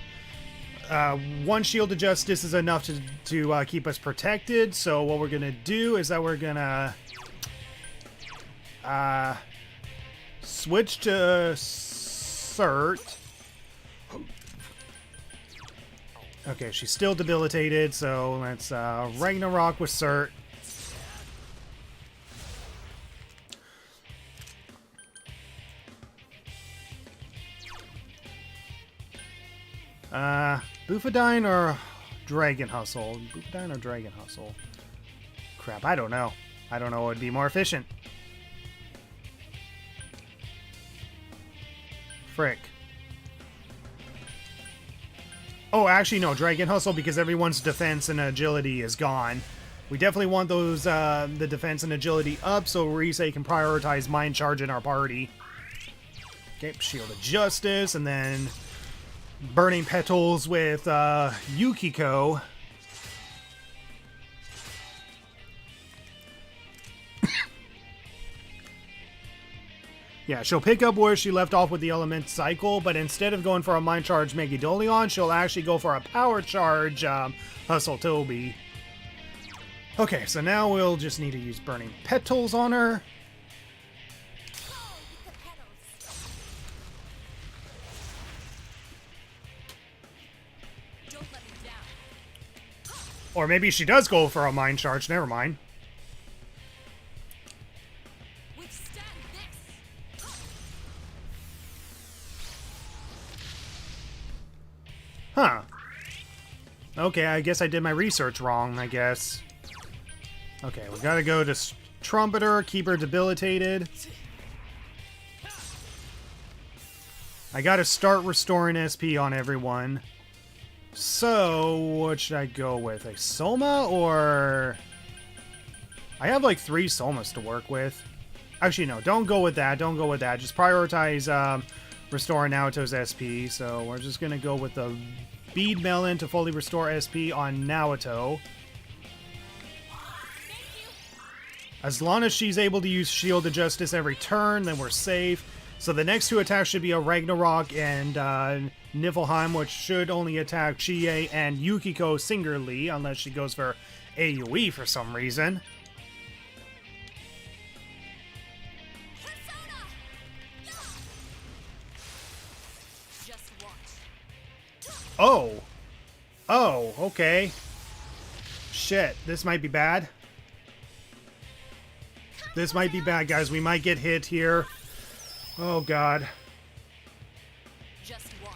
Shield of Justice is enough to keep us protected. So what we're going to do is that we're going to switch to Cert. Okay, she's still debilitated, so let's Ragnarok with Cert. Bufadine or Dragon Hustle? Bufadine or Dragon Hustle? Crap, I don't know. I don't know what would be more efficient. Frick. Oh, actually, no. Dragon Hustle, because everyone's defense and agility is gone. We definitely want those, the defense and agility up, so Rise can prioritize Mind Charge in our party. Okay, Shield of Justice, and then Burning Petals with, Yukiko. Yeah, she'll pick up where she left off with the Element Cycle, but instead of going for a Mind Charge Megadolion, she'll actually go for a Power Charge Hustle Toby. Okay, so now we'll just need to use Burning Petals on her. Or maybe she does go for a Mind Charge, never mind. Huh. Okay, I guess I did my research wrong, I guess. Okay, we gotta go to Trumpeter, keep her debilitated. I gotta start restoring SP on everyone. So, what should I go with? A Soma or... I have like 3 Somas to work with. Actually, no, don't go with that. Don't go with that. Just prioritize restoring Naoto's SP. So we're just going to go with the Bead Melon to fully restore SP on Naoto. As long as she's able to use Shield of Justice every turn, then we're safe. So the next 2 attacks should be a Ragnarok and Niflheim, which should only attack Chie and Yukiko singularly, unless she goes for AoE for some reason. Oh. Oh, okay. Shit, this might be bad. This might be bad, guys. We might get hit here. Oh, God. Just watch.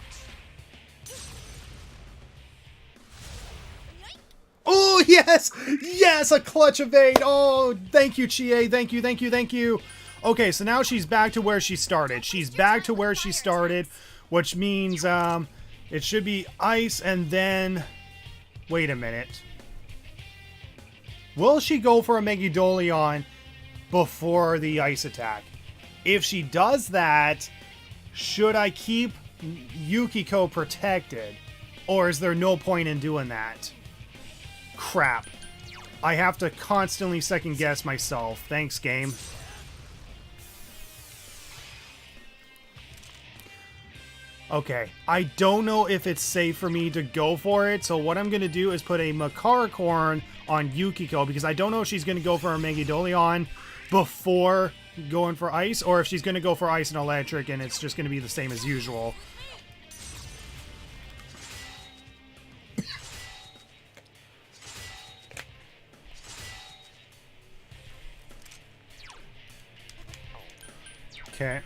Oh, yes! Yes, a clutch evade! Oh, thank you, Chie. Thank you, thank you, thank you. Okay, so now she's back to where she started. She's back to where she started, which means it should be ice and then... Wait a minute. Will she go for a Megadolion before the ice attack? If she does that, should I keep Yukiko protected? Or is there no point in doing that? Crap. I have to constantly second guess myself. Thanks, game. Okay, I don't know if it's safe for me to go for it, so what I'm going to do is put a Makarakorn on Yukiko, because I don't know if she's going to go for a Megadolion before going for ice, or if she's going to go for ice and electric, and it's just going to be the same as usual. Okay.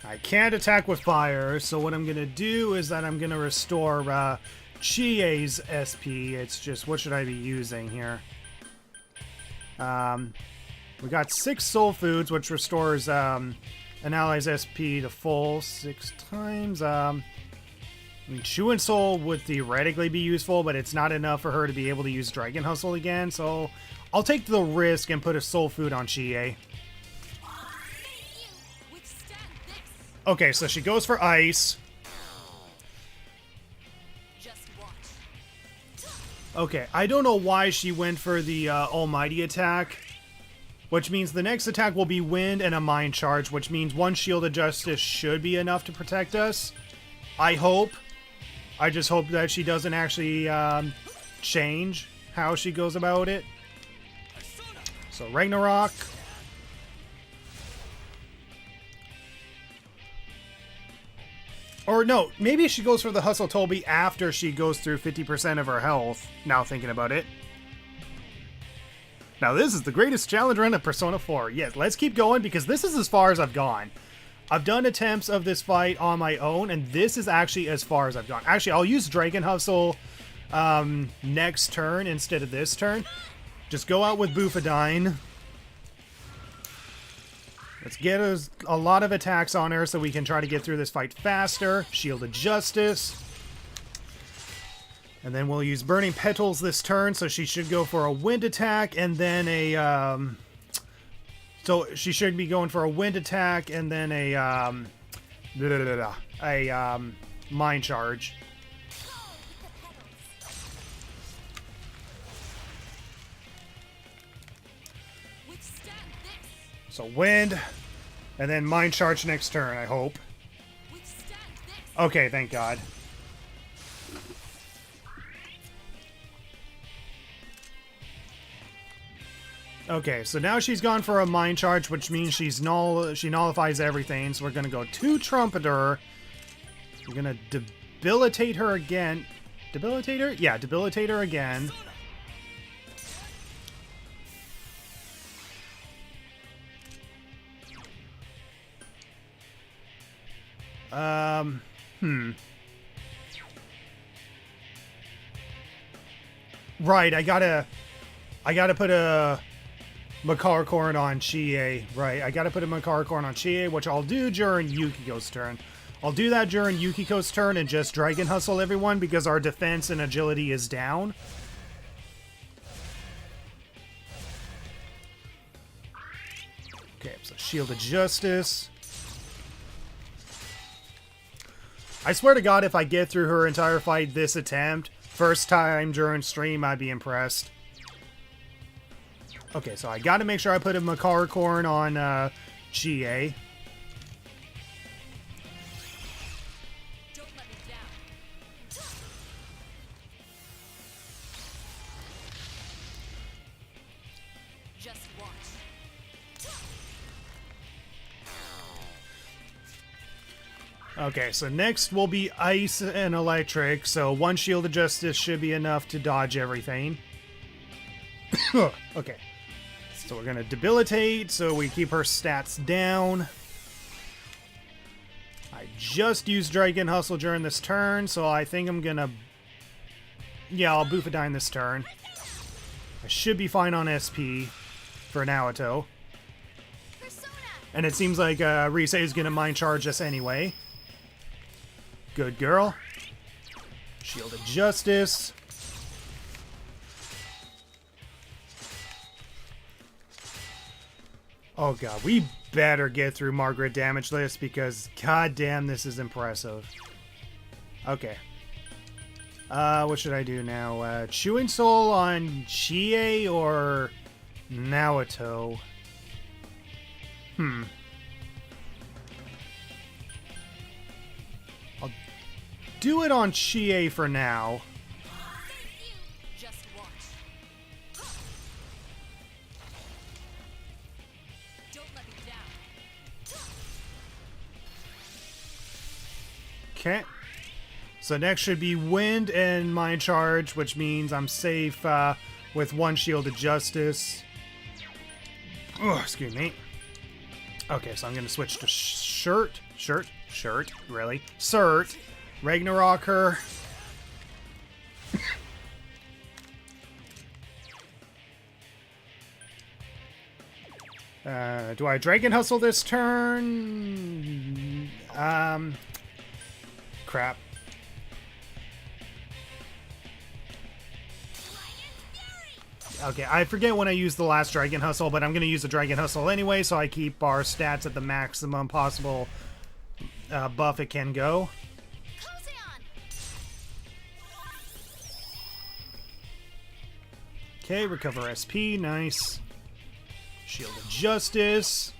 I can't attack with fire, so what I'm going to do is that I'm going to restore Chie's SP. It's just, what should I be using here? We got 6 soul foods, which restores an ally's SP to full 6 times. I mean, Chew and Soul would theoretically be useful, but it's not enough for her to be able to use Dragon Hustle again, so I'll take the risk and put a soul food on Chie. Okay, so she goes for ice. Just watch. Okay, I don't know why she went for the Almighty attack, which means the next attack will be wind and a mind charge, which means 1 Shield of Justice should be enough to protect us. I hope. I just hope that she doesn't actually change how she goes about it. So Ragnarok. Or no, maybe she goes for the Hustle Toby after she goes through 50% of her health, now thinking about it. Now this is the greatest challenge run of Persona 4. Yes, let's keep going because this is as far as I've gone. I've done attempts of this fight on my own, and this is actually as far as I've gone. Actually, I'll use Dragon Hustle next turn instead of this turn. Just go out with Bufadine. Let's get a lot of attacks on her so we can try to get through this fight faster. Shield of Justice. And then we'll use Burning Petals this turn, so she should go for a wind attack and then a... so she should be going for a wind attack and then a... mind charge. So wind, and then mind charge next turn, I hope. Okay, thank God. Okay, so now she's gone for a mind charge, which means she nullifies everything. So we're gonna go to Trumpeter. We're gonna debilitate her again. Debilitate her? Yeah, debilitate her again. Right, I gotta put a Makarakorn on Chie. Right, I gotta put a Makarakorn on Chie, which I'll do during Yukiko's turn. I'll do that during Yukiko's turn and just Dragon Hustle everyone because our defense and agility is down. Okay, so Shield of Justice. I swear to God, if I get through her entire fight this attempt, first time during stream, I'd be impressed. Okay, so I gotta make sure I put a Makarakorn on Chie. Don't let me down. Just watch. Okay, so next will be ice and electric, so one shield of justice should be enough to dodge everything. Okay. So we're gonna debilitate, so we keep her stats down. I just used Dragon Hustle during this turn, so I think I'm gonna... Yeah, I'll Bufadine this turn. I should be fine on SP for Naoto. And it seems like Rise is gonna Mind Charge us anyway. Good girl. Shield of Justice. Oh god, we better get through Margaret Damageless because goddamn this is impressive. Okay. What should I do now? Chewing Soul on Chie or Naoto? I'll do it on Chie for now. Just watch. Don't let me down. Okay. So next should be Wind and Mind Charge, which means I'm safe with one Shield of Justice. Oh, excuse me. Okay, so I'm going to switch to Shirt, really? Cert. Ragnarok her. Do I Dragon Hustle this turn? Crap. Okay, I forget when I used the last Dragon Hustle, but I'm going to use the Dragon Hustle anyway, so I keep our stats at the maximum possible buff it can go. Okay, recover SP, nice. Shield of Justice.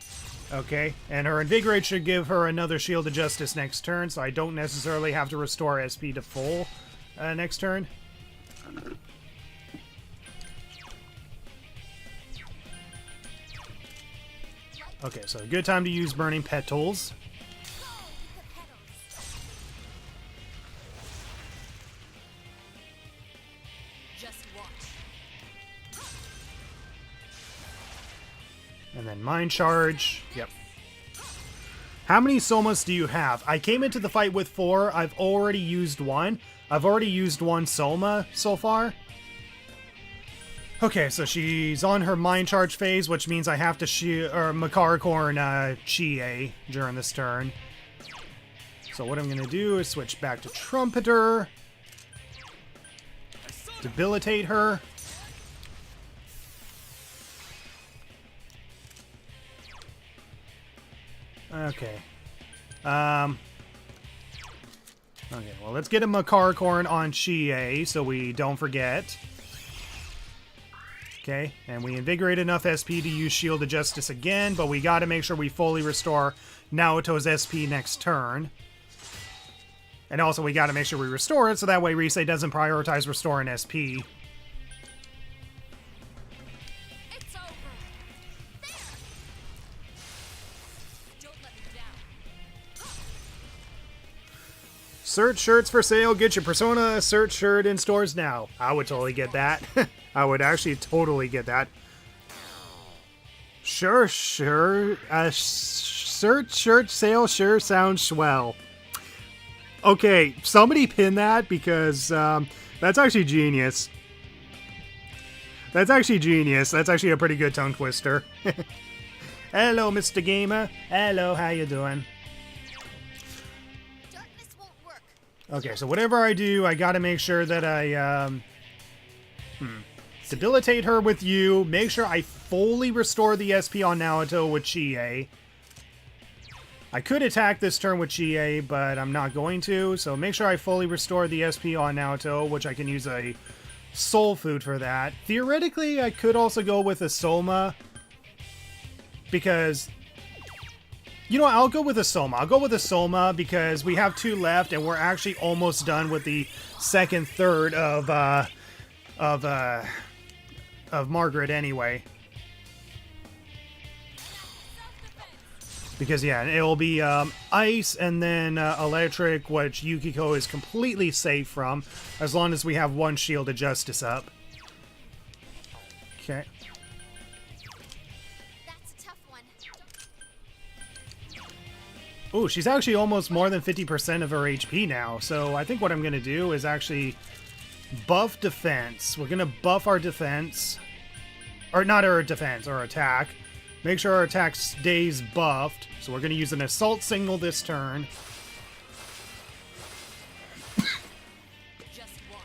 Okay, and her Invigorate should give her another Shield of Justice next turn, so I don't necessarily have to restore SP to full next turn. Okay, so a good time to use Burning Petals. Just watch. And then Mind Charge. Yep. How many Somas do you have? I came into the fight with 4. I've already used 1. I've already used 1 Soma so far. Okay, so she's on her Mind Charge phase, which means I have to Makarakorn Chie during this turn. So what I'm going to do is switch back to Trumpeter. Debilitate her. Okay. Okay, well, let's get a Makarakorn on Chie so we don't forget. Okay, and we invigorate enough SP to use Shield of Justice again, but we gotta make sure we fully restore Naoto's SP next turn. And also we gotta make sure we restore it, so that way Rise doesn't prioritize restoring SP. It's over. There. Don't let me down. Search shirts for sale. Get your Persona search shirt in stores now. I would totally get that. I would actually totally get that. Sure. Search shirt sale sure sounds swell. Okay, somebody pin that because that's actually genius. That's actually genius. That's actually a pretty good tongue twister. Hello, Mr. Gamer. Hello, how you doing? Darkness won't work. Okay, so whatever I do, I gotta make sure that I, debilitate her with you, make sure I fully restore the SP on Naoto with Chie. I could attack this turn with Chie, but I'm not going to, so make sure I fully restore the SP on Naoto, which I can use a Soul Food for that. Theoretically, I could also go with a Soma, because... You know what, I'll go with a Soma. I'll go with a Soma because we have 2 left, and we're actually almost done with the second third of Margaret anyway. Because, yeah, it will be ice and then electric, which Yukiko is completely safe from, as long as we have one Shield of Justice up. Okay. That's a tough one. Ooh, she's actually almost more than 50% of her HP now, so I think what I'm going to do is actually buff defense. We're going to buff our defense. Or not our defense, our attack. Make sure our attack stays buffed. So we're going to use an assault signal this turn. Just watch.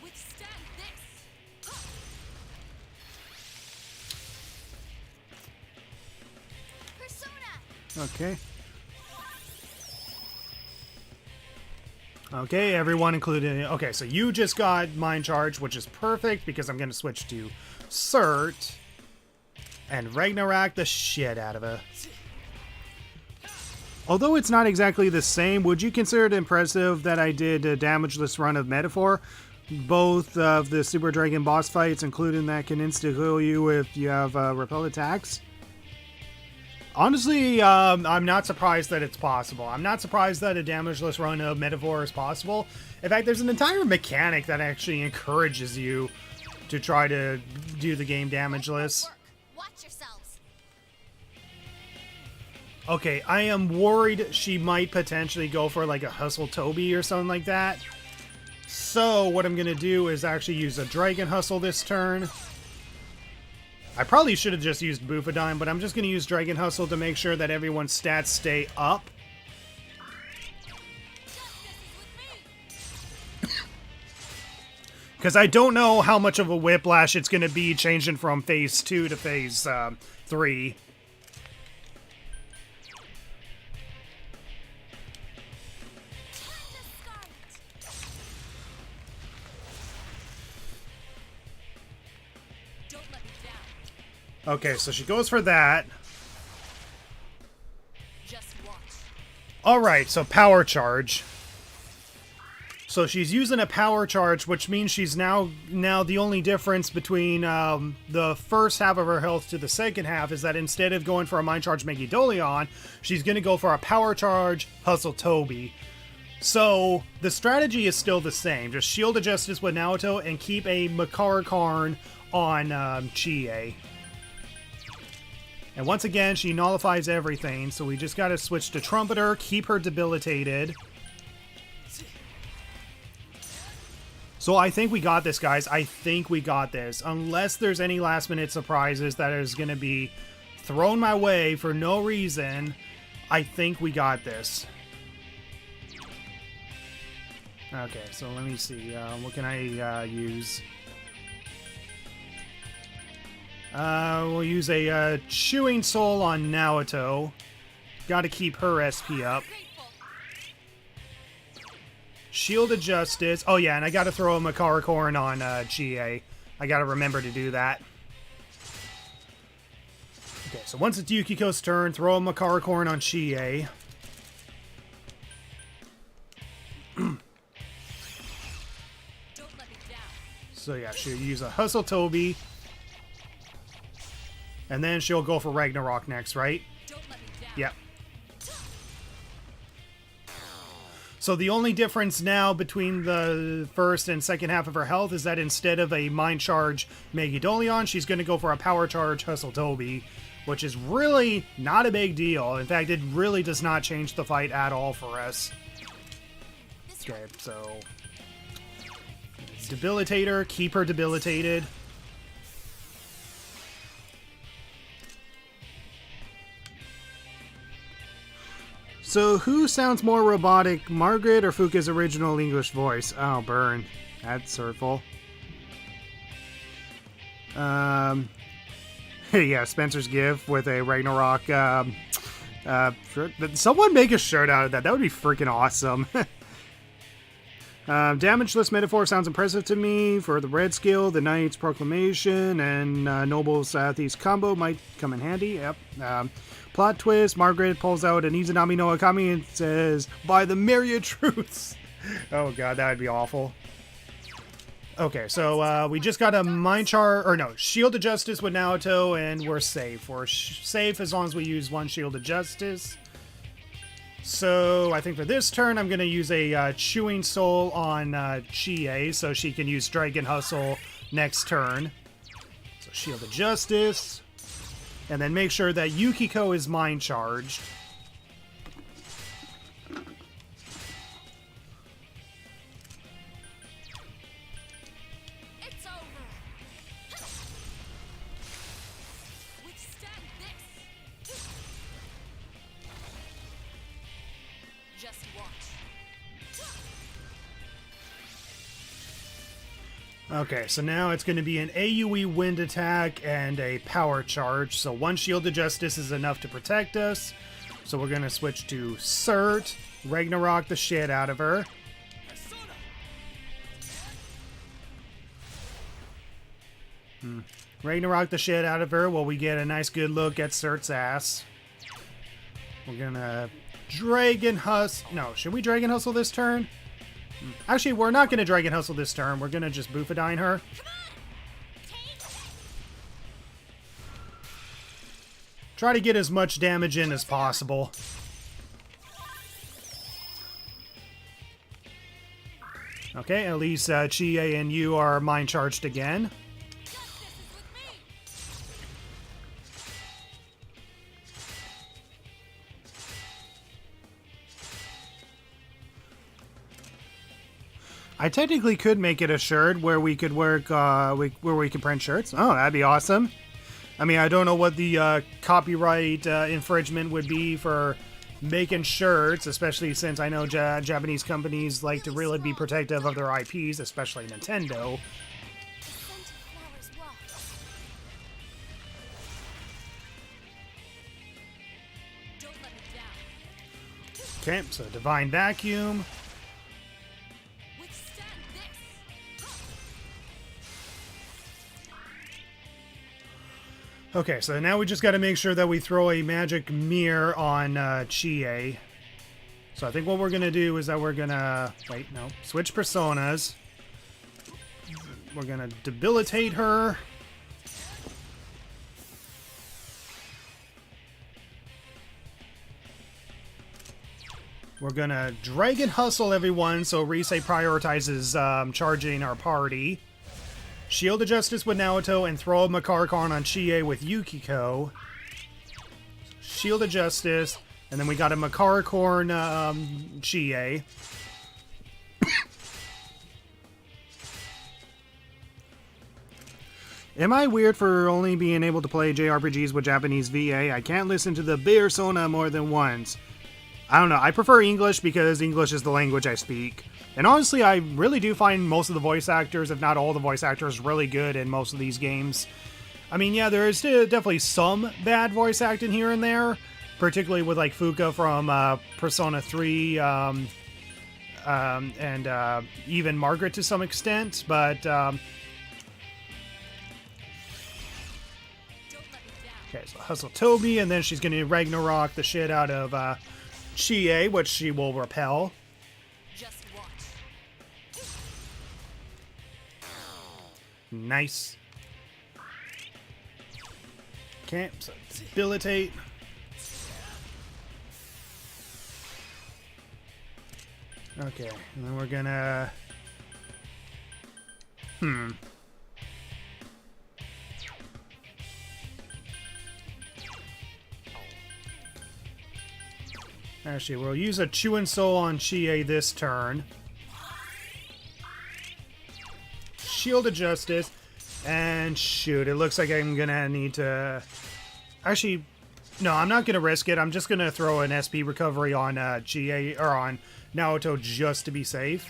Withstand this. Persona. Okay. Okay, everyone included. Okay, so you just got Mind Charge, which is perfect because I'm going to switch to Cert and Ragnarok the shit out of her. Although it's not exactly the same, would you consider it impressive that I did a damageless run of Metaphor? Both of the Super Dragon boss fights, including that can insta-heal you if you have repel attacks? Honestly, I'm not surprised that it's possible. I'm not surprised that a damageless run of Metaphor is possible. In fact, there's an entire mechanic that actually encourages you to try to do the game damageless. Watch yourselves. Okay, I am worried she might potentially go for like a Hustle Toby or something like that. So what I'm going to do is actually use a Dragon Hustle this turn. I probably should have just used Bufadine, but I'm just going to use Dragon Hustle to make sure that everyone's stats stay up. Because I don't know how much of a whiplash it's going to be changing from phase 2 to phase 3. Don't let me down. Okay, so she goes for that. Just watch. Alright, so Power Charge. So she's using a Power Charge, which means she's now the only difference between the first half of her health to the second half is that instead of going for a Mind Charge Megidolion, she's going to go for a Power Charge Hustle Toby. So the strategy is still the same. Just Shield of Justice with Naoto and keep a Makara Karn on Chie. And once again, she nullifies everything, so we just got to switch to Trumpeter, keep her debilitated. So I think we got this, guys. I think we got this. Unless there's any last-minute surprises that is going to be thrown my way for no reason, I think we got this. Okay, so let me see. What can I use? We'll use a Chewing Soul on Naoto. Got to keep her SP up. Shield of Justice. Oh, yeah, and I got to throw a Makara Corn on Chie. I got to remember to do that. Okay, so once it's Yukiko's turn, throw a Makara Corn on Chie. So, yeah, she'll use a Hustle Toby. And then she'll go for Ragnarok next, right? Yep. So the only difference now between the first and second half of her health is that instead of a Mind Charge Megidolion, she's going to go for a Power Charge Hustle Toby, which is really not a big deal. In fact, it really does not change the fight at all for us. Okay, so debilitate her, keep her debilitated. So, who sounds more robotic, Margaret or Fuka's original English voice? Oh, burn. That's hurtful. Yeah, Spencer's gift with a Ragnarok. Shirt. Someone make a shirt out of that. That would be freaking awesome. Damageless Metaphor sounds impressive to me. For the red skill, the Knight's Proclamation and Noble Southeast combo might come in handy. Yep. Plot twist, Margaret pulls out an Izanami no Akami and says, "By the myriad truths." Oh god, that would be awful. Okay, so we just got a Mind Charge, or no, Shield of Justice with Naoto, and we're safe. We're safe as long as we use one Shield of Justice. So I think for this turn, I'm going to use a Chewing Soul on Chie, so she can use Dragon Hustle next turn. So Shield of Justice. And then make sure that Yukiko is Mind Charged. It's over. Withstand this. Just watch. Okay, so now it's going to be an AoE wind attack and a power charge. So one Shield of Justice is enough to protect us. So we're going to switch to Cert, Ragnarok the shit out of her. Ragnarok the shit out of her while we get a nice good look at Cert's ass. We're going to Dragon Hustle. No, should we Dragon Hustle this turn? Actually, we're not going to Dragon Hustle this turn. We're going to just Bufadine her. Try to get as much damage in as possible. Okay, at least Chie and you are Mind Charged again. I technically could make it a shirt where we could work, where we could print shirts. Oh, that'd be awesome. I mean, I don't know what the copyright infringement would be for making shirts, especially since I know Japanese companies like to really be protective of their IPs, especially Nintendo. Don't let me down. Okay, so Divine Vacuum. Withstand this. Okay, so now we just got to make sure that we throw a magic mirror on Chie. So I think what we're going to do is that we're going to... Wait, no. Switch personas. We're going to debilitate her. We're going to Dragon Hustle everyone, so Rise prioritizes charging our party. Shield of Justice with Naoto and throw a Makarkon on Chie with Yukiko. Shield of Justice, and then we got a Makarakorn Chie. Am I weird for only being able to play JRPGs with Japanese VA? I can't listen to the Persona more than once. I don't know, I prefer English because English is the language I speak. And honestly, I really do find most of the voice actors, if not all the voice actors, really good in most of these games. I mean, yeah, there is definitely some bad voice acting here and there, particularly with like Fuka from Persona 3, and even Margaret to some extent, but... Don't let me down. Okay, so Hustle Toby, and then she's going to Ragnarok the shit out of Chie, which she will repel. Just watch. Nice. Okay, so debilitate. Okay, and then we're gonna... Actually, we'll use a Chewing Soul on Chie this turn. Shield of Justice. And shoot, it looks like I'm gonna need to... Actually, no, I'm not gonna risk it. I'm just gonna throw an SP recovery on Chie, or on Naoto just to be safe.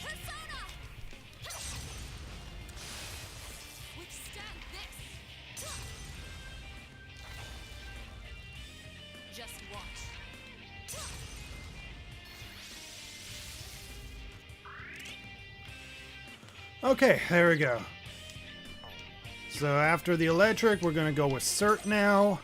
Persona! Withstand this. Just watch. Okay, there we go. So after the electric, we're gonna go with Cert now.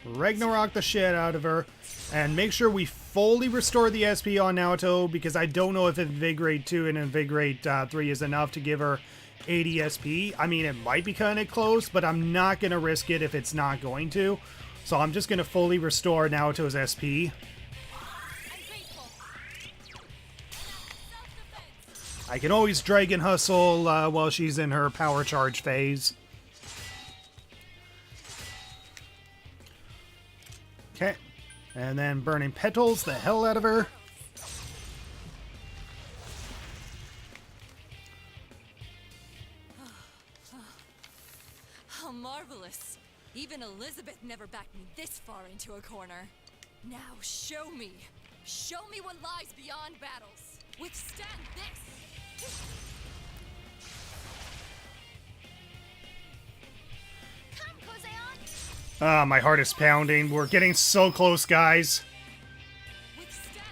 Ragnarok the shit out of her. And make sure we fully restore the SP on Naoto, because I don't know if Invigorate 2 and Invigorate 3 is enough to give her 80 SP. I mean, it might be kind of close, but I'm not going to risk it if it's not going to. So I'm just going to fully restore Naoto's SP. I can always Dragon Hustle while she's in her power charge phase. Okay. And then Burning Petals the hell out of her. How marvelous. Even Elizabeth never backed me this far into a corner. Now show me. Show me what lies beyond battles. Withstand this. Come, Kozeon. Ah, my heart is pounding. We're getting so close, guys. Withstand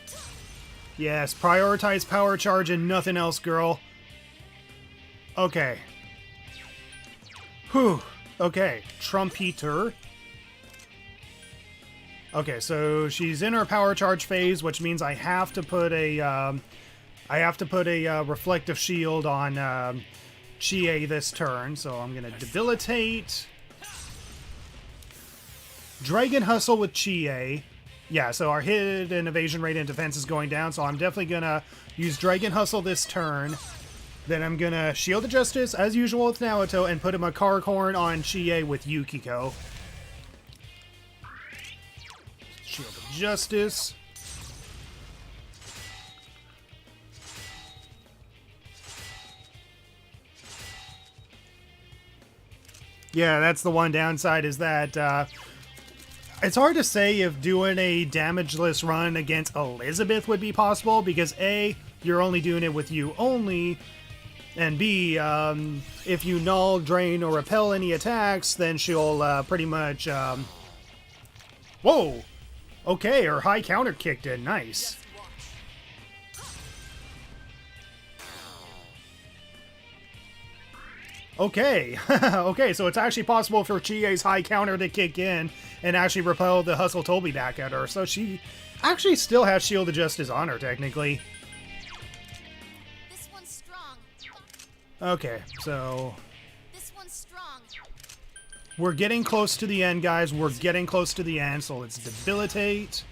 this. Yes, prioritize power charge and nothing else, girl. Okay. Whew. Okay, Trumpeter. Okay, so she's in her power charge phase, which means I have to put a reflective shield on Chie this turn. So I'm gonna debilitate. Dragon Hustle with Chie. Yeah, so our hit and evasion rate and defense is going down, so I'm definitely gonna use Dragon Hustle this turn. Then I'm gonna Shield of Justice, as usual with Naoto, and put a Makarakorn on Chie with Yukiko. Shield of Justice. Yeah, that's the one downside, is that it's hard to say if doing a damageless run against Elizabeth would be possible, because A, you're only doing it with you only, and B, if you null, drain, or repel any attacks, then she'll pretty much... Whoa! Okay, her high counter kicked in. Nice. Okay. Okay, so it's actually possible for Chie's high counter to kick in and actually repel the Hustle Toby back at her. So she actually still has Shield of Justice on her, technically. This one's strong. Okay, so... This one's strong. We're getting close to the end, guys. We're getting close to the end, so let's debilitate.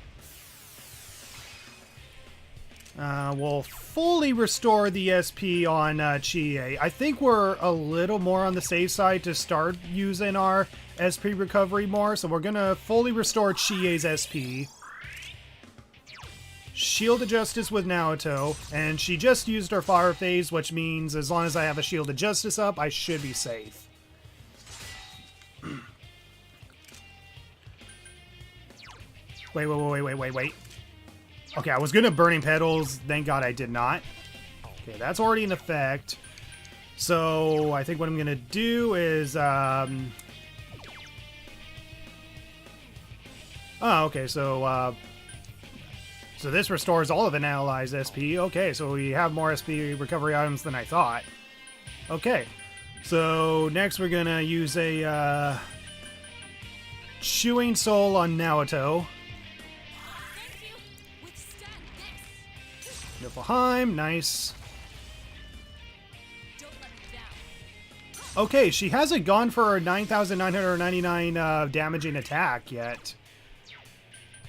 We'll fully restore the SP on Chie. I think we're a little more on the safe side to start using our SP recovery more, so we're gonna fully restore Chie's SP. Shield of Justice with Naoto, and she just used her fire phase, which means as long as I have a Shield of Justice up, I should be safe. Wait. Okay, I was gonna Burning Petals. Thank God I did not. Okay, that's already in effect. So I think what I'm gonna do is oh, okay, so this restores all of an ally's SP. Okay, so we have more SP recovery items than I thought. Okay, so next we're gonna use a Chewing Soul on Naoto. Niflheim, nice. Okay, she hasn't gone for her 9,999 damaging attack yet.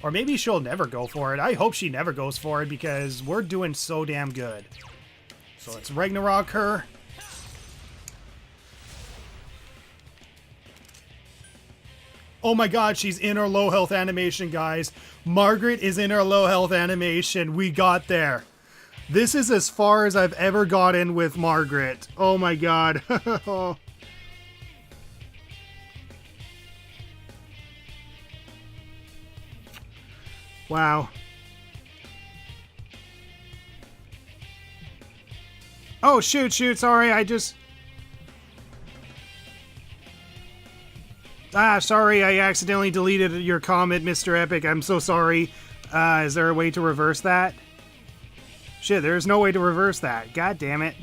Or maybe she'll never go for it. I hope she never goes for it, because we're doing so damn good. So let's Ragnarok her. Oh my god, she's in her low health animation, guys. Margaret is in her low health animation. We got there. This is as far as I've ever gotten with Margaret. Oh my god. Wow. Oh, shoot, sorry, I just... sorry, I accidentally deleted your comment, Mr. Epic. I'm so sorry. Is there a way to reverse that? Shit, there's no way to reverse that. God damn it.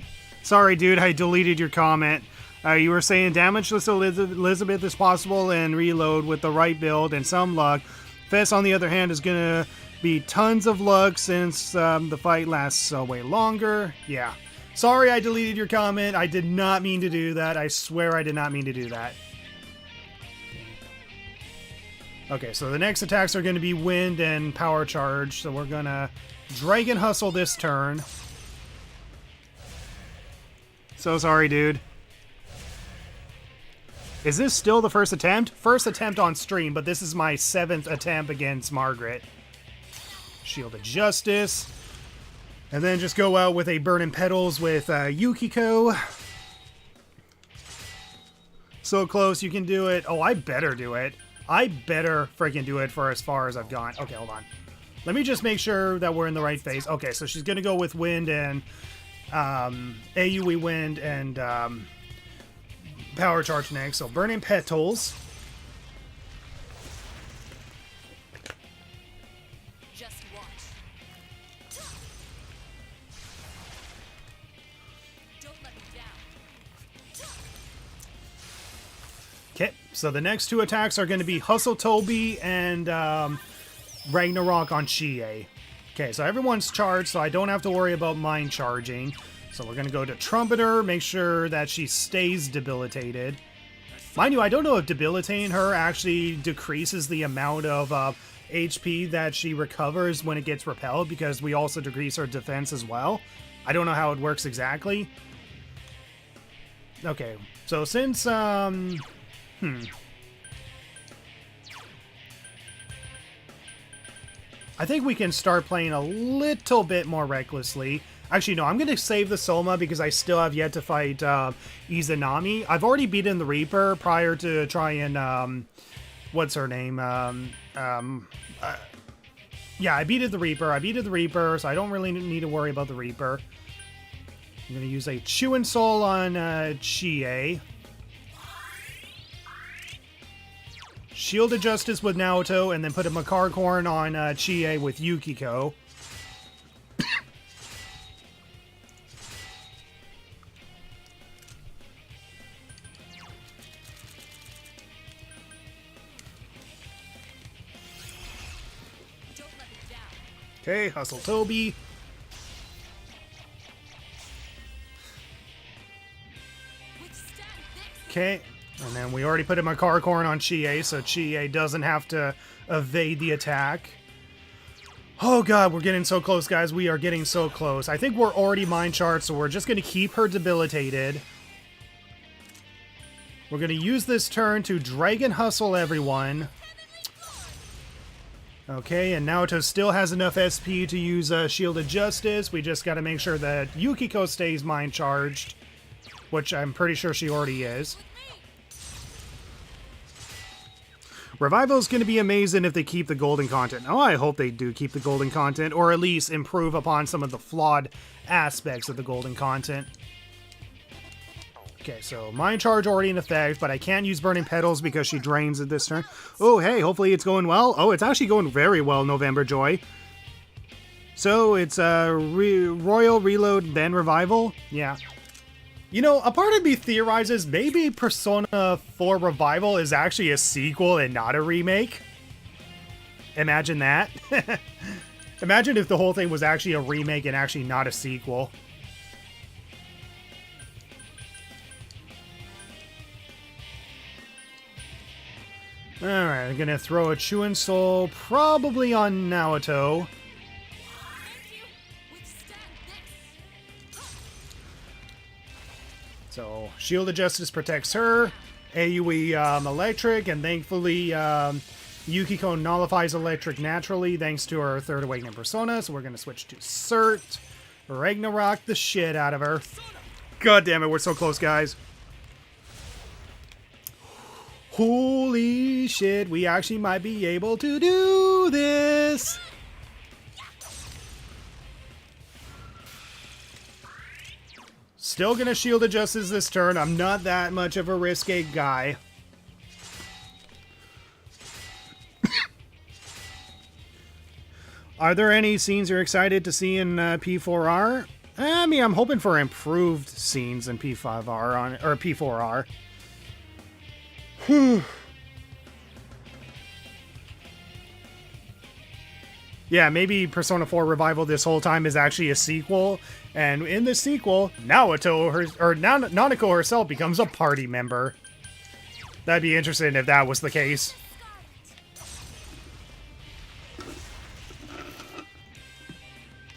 Sorry, dude, I deleted your comment. You were saying damageless Elizabeth is possible and reload with the right build and some luck. Fess, on the other hand, is going to be tons of luck since the fight lasts way longer. Yeah. Sorry I deleted your comment. I did not mean to do that. I swear I did not mean to do that. Okay, so the next attacks are going to be Wind and Power Charge. So we're going to Dragon Hustle this turn. So sorry, dude. Is this still the first attempt? First attempt on stream, but this is my 7th attempt against Margaret. Shield of Justice. And then just go out with a Burning Petals with Yukiko. So close, you can do it. Oh, I better do it. I better freaking do it for as far as I've gone. Okay, hold on. Let me just make sure that we're in the right phase. Okay, so she's going to go with Wind and AoE Wind and Power Charge next. So Burning Petals. Just watch. Don't let me down. Okay, so the next two attacks are going to be Hustle Toby and Ragnarok on Chie. Okay, so everyone's charged, so I don't have to worry about mine charging. So we're going to go to Trumpeter, make sure that she stays debilitated. Mind you, I don't know if debilitating her actually decreases the amount of HP that she recovers when it gets repelled, because we also decrease her defense as well. I don't know how it works exactly. Okay, so since... I think we can start playing a little bit more recklessly. Actually, no, I'm going to save the Soma because I still have yet to fight Izanami. I've already beaten the Reaper prior to trying... what's her name? Yeah, I beated the Reaper. So I don't really need to worry about the Reaper. I'm going to use a Chewing Soul on Chie. Shield of Justice with Naoto, and then put a Makarcorn on Chie with Yukiko. Okay, Hustle Toby. Okay, and then we already put in my Makarcorn on Chie, so Chie doesn't have to evade the attack. Oh god, we're getting so close, guys. We are getting so close. I think we're already mind charged, so we're just going to keep her debilitated. We're going to use this turn to Dragon Hustle everyone. Okay, and Naoto still has enough SP to use Shield of Justice. We just got to make sure that Yukiko stays mind charged, which I'm pretty sure she already is. Revival is going to be amazing if they keep the golden content. Oh, I hope they do keep the golden content, or at least improve upon some of the flawed aspects of the golden content. Okay, so Mind Charge already in effect, but I can't use Burning Petals because she drains it this turn. Oh, hey, hopefully it's going well. Oh, it's actually going very well, November Joy. So it's Royal Reload, then Revival? Yeah. You know, a part of me theorizes maybe Persona 4 Revival is actually a sequel and not a remake. Imagine that. Imagine if the whole thing was actually a remake and actually not a sequel. Alright, I'm gonna throw a Chewing Soul probably on Naoto. So, Shield of Justice protects her, AoE Electric, and thankfully Yukiko nullifies Electric naturally thanks to her Third Awakening Persona, so we're gonna switch to Cert. Ragnarok the shit out of her. God damn it, we're so close, guys. Holy shit, we actually might be able to do this! Still gonna Shield of Justice this turn. I'm not that much of a risque guy. Are there any scenes you're excited to see in P4R? I mean, I'm hoping for improved scenes in P5R on or P4R. Whew. Yeah, maybe Persona 4 Revival this whole time is actually a sequel, and in the sequel, Nanako herself becomes a party member. That'd be interesting if that was the case.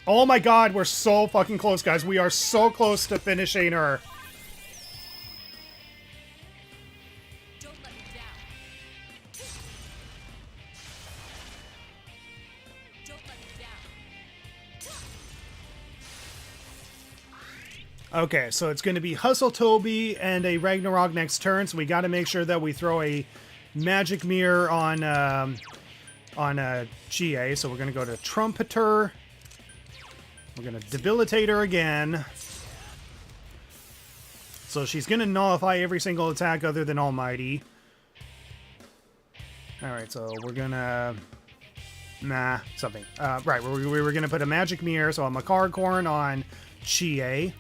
Oh my god, we're so fucking close, guys. We are so close to finishing her. Don't let me down. Don't let me down. Okay, so it's going to be Hustle Toby and a Ragnarok next turn, so we got to make sure that we throw a Magic Mirror on GA. So we're going to go to Trumpeter. We're going to Debilitate her again. So she's going to nullify every single attack other than Almighty. Alright, so we're going to... Nah, something. Right, we were going to put a Magic Mirror, so a Makarakorn on Chie.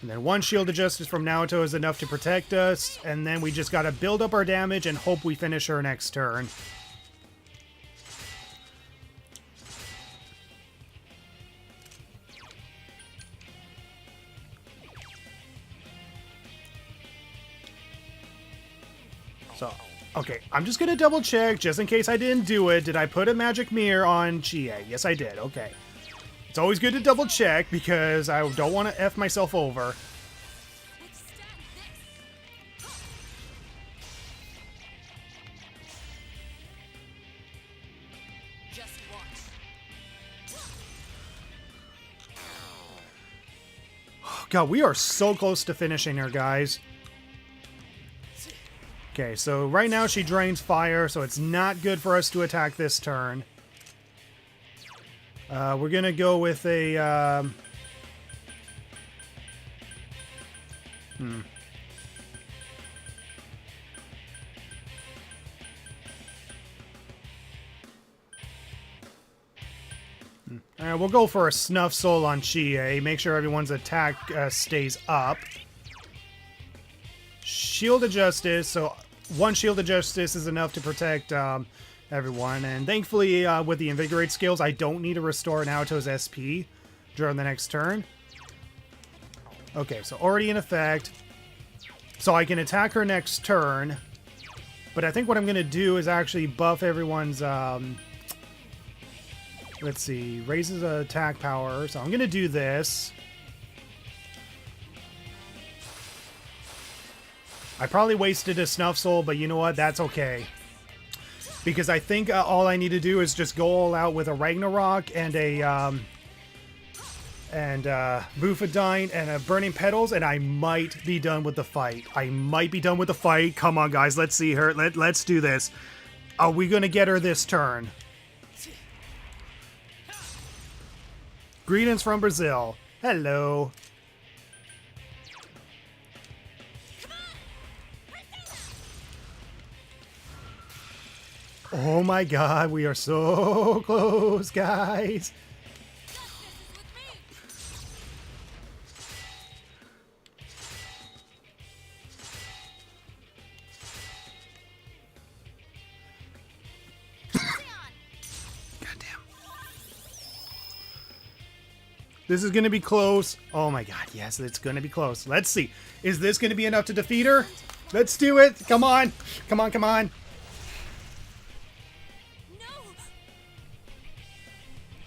And then one Shield of Justice from Naoto is enough to protect us, and then we just gotta build up our damage and hope we finish her next turn. So, okay, I'm just gonna double check, just in case I didn't do it. Did I put a Magic Mirror on Chie? Yes, I did. Okay. It's always good to double check, because I don't want to F myself over. Withstand this. Just watch. God, we are so close to finishing her, guys. Okay, so right now she drains fire, so it's not good for us to attack this turn. We're gonna go with a... we'll go for a Snuff Soul on Chie. Make sure everyone's attack stays up. Shield of Justice. So one Shield of Justice is enough to protect everyone. And thankfully, with the Invigorate skills, I don't need to restore Naoto's SP during the next turn. Okay, so already in effect. So I can attack her next turn. But I think what I'm going to do is actually buff everyone's... let's see, raises attack power. So I'm going to do this. I probably wasted a Snuff Soul, but you know what? That's okay. Because I think all I need to do is just go all out with a Ragnarok and a Bufadine and a Burning Petals, and I might be done with the fight. I might be done with the fight. Come on, guys. Let's see her. Let's do this. Are we going to get her this turn? Greetings from Brazil. Hello. Oh my god, we are so close, guys. This is going to be close. Oh my god, yes, it's going to be close. Let's see. Is this going to be enough to defeat her? Let's do it. Come on. Come on, come on.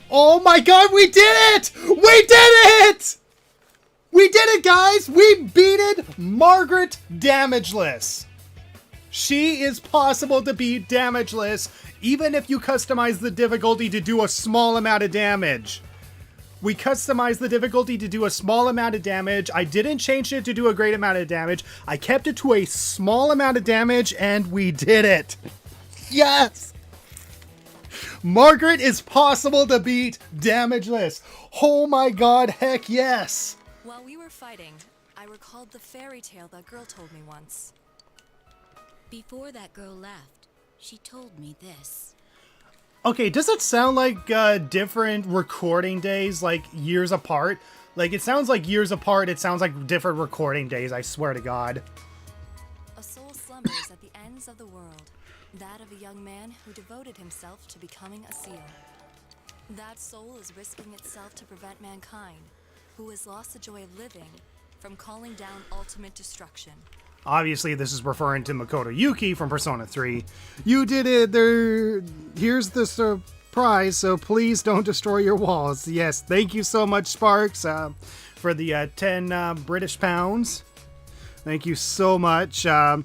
Oh my god, we did it! We did it! We did it, guys! We beated Margaret Damageless. She is possible to beat Damageless, even if you customize the difficulty to do a small amount of damage. We customized the difficulty to do a small amount of damage. I didn't change it to do a great amount of damage. I kept it to a small amount of damage, and we did it. Yes! Margaret is possible to beat Damageless. Oh my god, heck yes! While we were fighting, I recalled the fairy tale that girl told me once. Before that girl left, she told me this. Okay, does it sound like different recording days, like years apart? Like, it sounds like years apart, it sounds like different recording days, I swear to God. A soul slumbers at the ends of the world, that of a young man who devoted himself to becoming a seal. That soul is risking itself to prevent mankind, who has lost the joy of living, from calling down ultimate destruction. Obviously, this is referring to Makoto Yuki from Persona 3. You did it! Here's the surprise, so please don't destroy your walls. Yes, thank you so much, Sparks, for the 10 British pounds. Thank you so much. Yes,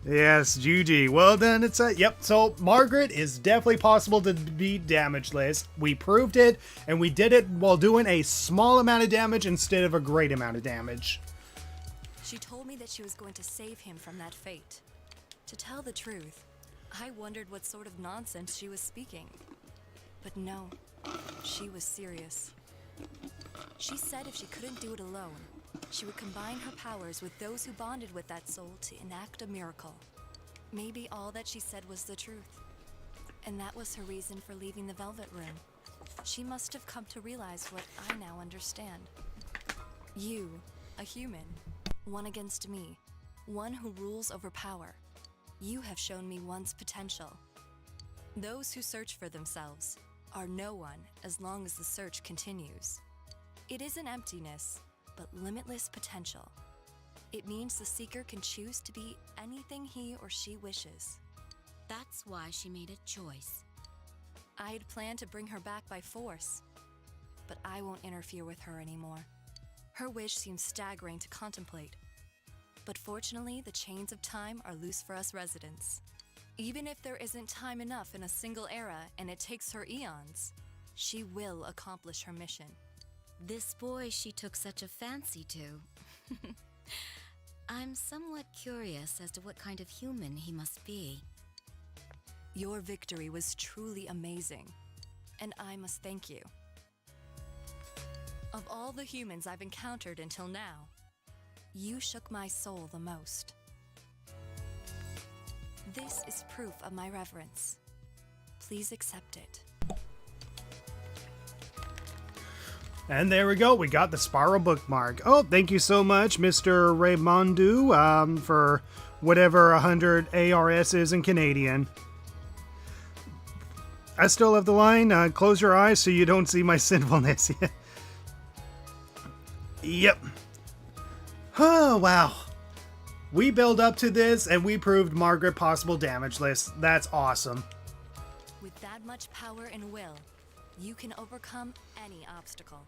GG. Well then, it's yep. So Margaret is definitely possible to be damageless. We proved it, and we did it while doing a small amount of damage instead of a great amount of damage. She told me that she was going to save him from that fate. To tell the truth, I wondered what sort of nonsense she was speaking. But no, she was serious. She said if she couldn't do it alone, she would combine her powers with those who bonded with that soul to enact a miracle. Maybe all that she said was the truth. And that was her reason for leaving the Velvet Room. She must have come to realize what I now understand. You, a human, one against me, one who rules over power. You have shown me one's potential. Those who search for themselves are no one as long as the search continues. It is an emptiness, but limitless potential. It means the seeker can choose to be anything he or she wishes. That's why she made a choice. I had planned to bring her back by force, but I won't interfere with her anymore. Her wish seems staggering to contemplate. But fortunately, the chains of time are loose for us residents. Even if there isn't time enough in a single era and it takes her eons, she will accomplish her mission. This boy she took such a fancy to. I'm somewhat curious as to what kind of human he must be. Your victory was truly amazing, and I must thank you. Of all the humans I've encountered until now, you shook my soul the most. This is proof of my reverence. Please accept it. And there we go. We got the spiral bookmark. Oh, thank you so much, Mr. Raymondu, for whatever 100 ARS is in Canadian. I still have the line, close your eyes so you don't see my sinfulness. Yep. Oh, wow. We build up to this, and we proved Margaret possible damageless. That's awesome. With that much power and will, you can overcome any obstacle.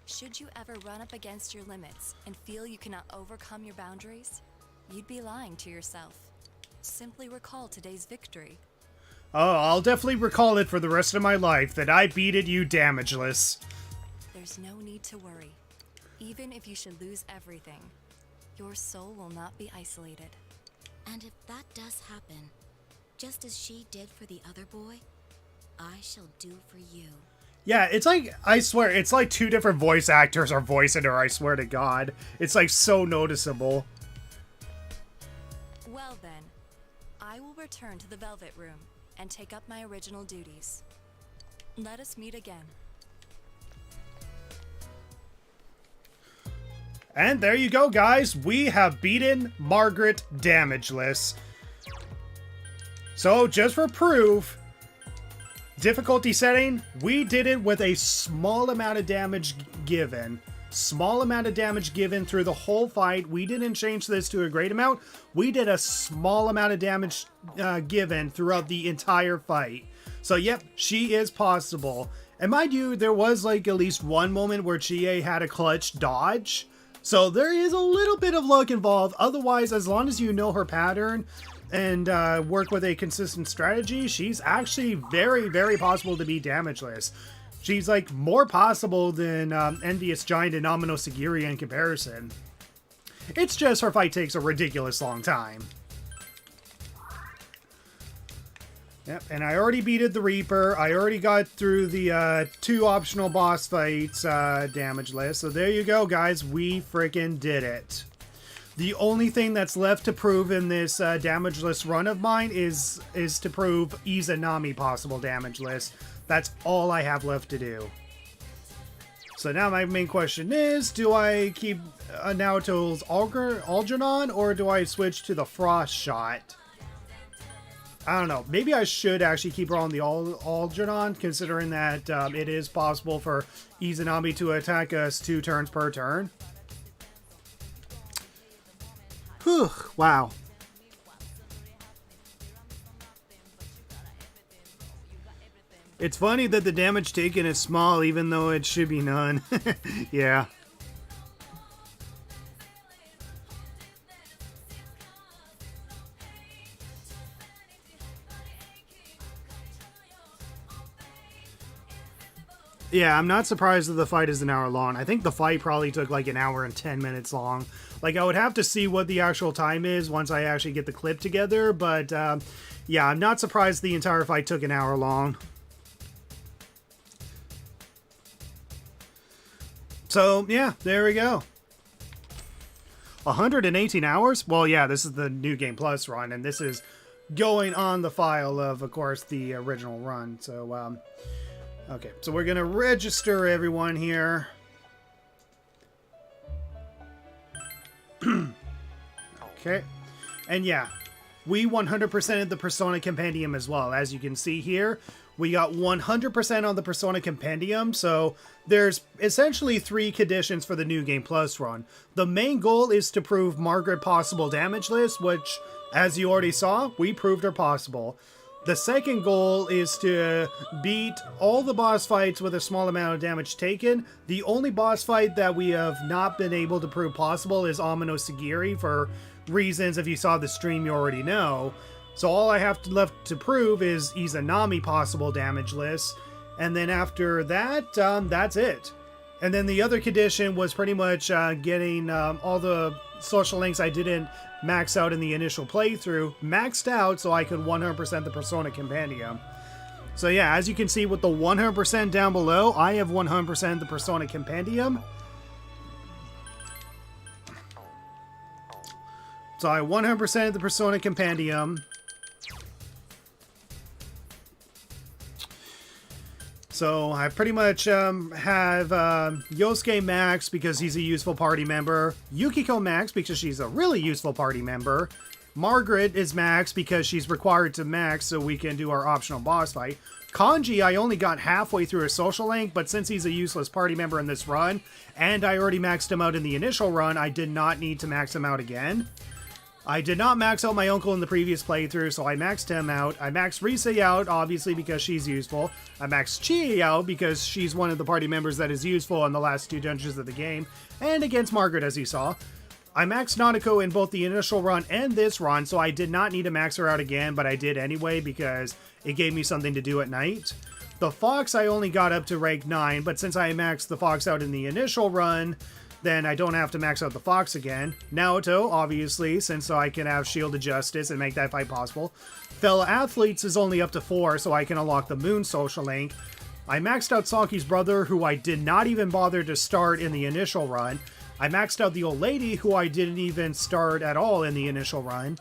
Should you ever run up against your limits and feel you cannot overcome your boundaries, you'd be lying to yourself. Simply recall today's victory. Oh, I'll definitely recall it for the rest of my life, that I beated you damageless. There's no need to worry. Even if you should lose everything, your soul will not be isolated. And if that does happen, just as she did for the other boy, I shall do for you. Yeah, it's like, I swear, it's like two different voice actors are voicing her, I swear to God. It's like so noticeable. Well then, I will return to the Velvet Room and take up my original duties. Let us meet again. And there you go, guys. We have beaten Margaret Damageless. So, just for proof, difficulty setting, we did it with a small amount of damage given. Small amount of damage given through the whole fight. We didn't change this to a great amount. We did a small amount of damage given throughout the entire fight. So, yep, she is possible. And mind you, there was like at least one moment where Chie had a clutch dodge. So there is a little bit of luck involved. Otherwise, as long as you know her pattern and work with a consistent strategy, she's actually very, very possible to be damageless. She's like more possible than Envious Giant and Amino Sagiri in comparison. It's just her fight takes a ridiculous long time. Yep, and I already beated the Reaper. I already got through the 2 optional boss fights damageless. So there you go, guys. We freaking did it. The only thing that's left to prove in this damageless run of mine is to prove Izanami possible damageless. That's all I have left to do. So now my main question is, do I keep Naoto's Algernon, or do I switch to the Frost Shot? I don't know. Maybe I should actually keep her on the Algernon, considering that it is possible for Izanami to attack us 2 turns per turn. Whew, wow. It's funny that the damage taken is small, even though it should be none. Yeah. Yeah, I'm not surprised that the fight is an hour long. I think the fight probably took like an hour and 10 minutes long. Like, I would have to see what the actual time is once I actually get the clip together, but yeah, I'm not surprised the entire fight took an hour long. So, yeah, there we go. 118 hours? Well, yeah, this is the New Game Plus run, and this is going on the file of course, the original run. So, okay, so we're going to register everyone here. Okay, and yeah, we 100%ed the Persona Compendium as well. As you can see here, we got 100% on the Persona Compendium, so there's essentially 3 conditions for the New Game Plus run. The main goal is to prove Margaret possible damageless, which, as you already saw, we proved her possible. The second goal is to beat all the boss fights with a small amount of damage taken. The only boss fight that we have not been able to prove possible is Amino Sagiri, for reasons if you saw the stream you already know. So all I have left to prove is Izanami possible damageless, and then after that, that's it. And then the other condition was pretty much getting all the social links I didn't max out in the initial playthrough maxed out so I could 100% the Persona Compendium. So yeah, as you can see with the 100% down below, I have 100% the Persona Compendium. So I 100% the Persona Compendium. So I pretty much have Yosuke max because he's a useful party member. Yukiko max because she's a really useful party member. Margaret is max because she's required to max so we can do our optional boss fight. Kanji, I only got halfway through a social link, but since he's a useless party member in this run, and I already maxed him out in the initial run, I did not need to max him out again. I did not max out my uncle in the previous playthrough, so I maxed him out. I maxed Risa out, obviously, because she's useful. I maxed Chie out because she's one of the party members that is useful in the last 2 dungeons of the game, and against Margaret, as you saw. I maxed Nanako in both the initial run and this run, so I did not need to max her out again, but I did anyway because it gave me something to do at night. The Fox I only got up to rank 9, but since I maxed the Fox out in the initial run, then I don't have to max out the Fox again. Naoto, obviously, since I can have Shield of Justice and make that fight possible. Fellow Athletes is only up to 4, so I can unlock the Moon social link. I maxed out Saki's brother, who I did not even bother to start in the initial run. I maxed out the old lady, who I didn't even start at all in the initial run.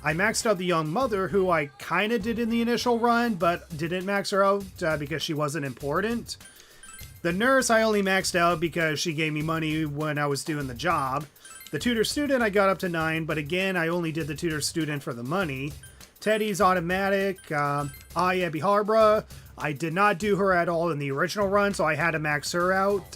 I maxed out the young mother, who I kind of did in the initial run, but didn't max her out because she wasn't important. The nurse I only maxed out because she gave me money when I was doing the job. The tutor student I got up to 9, but again, I only did the tutor student for the money. Teddy's automatic. Abby Harbra, I did not do her at all in the original run, so I had to max her out.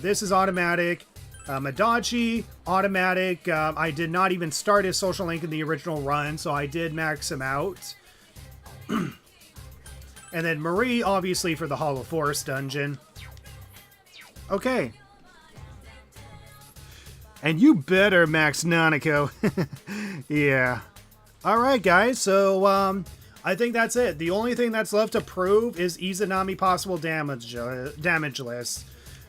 This is automatic. Madachi, automatic. I did not even start his social link in the original run, so I did max him out. And then Marie, obviously, for the Hollow Forest dungeon. Okay. And you better max Nanako. Yeah. Alright, guys, so, I think that's it. The only thing that's left to prove is Izanami possible damageless.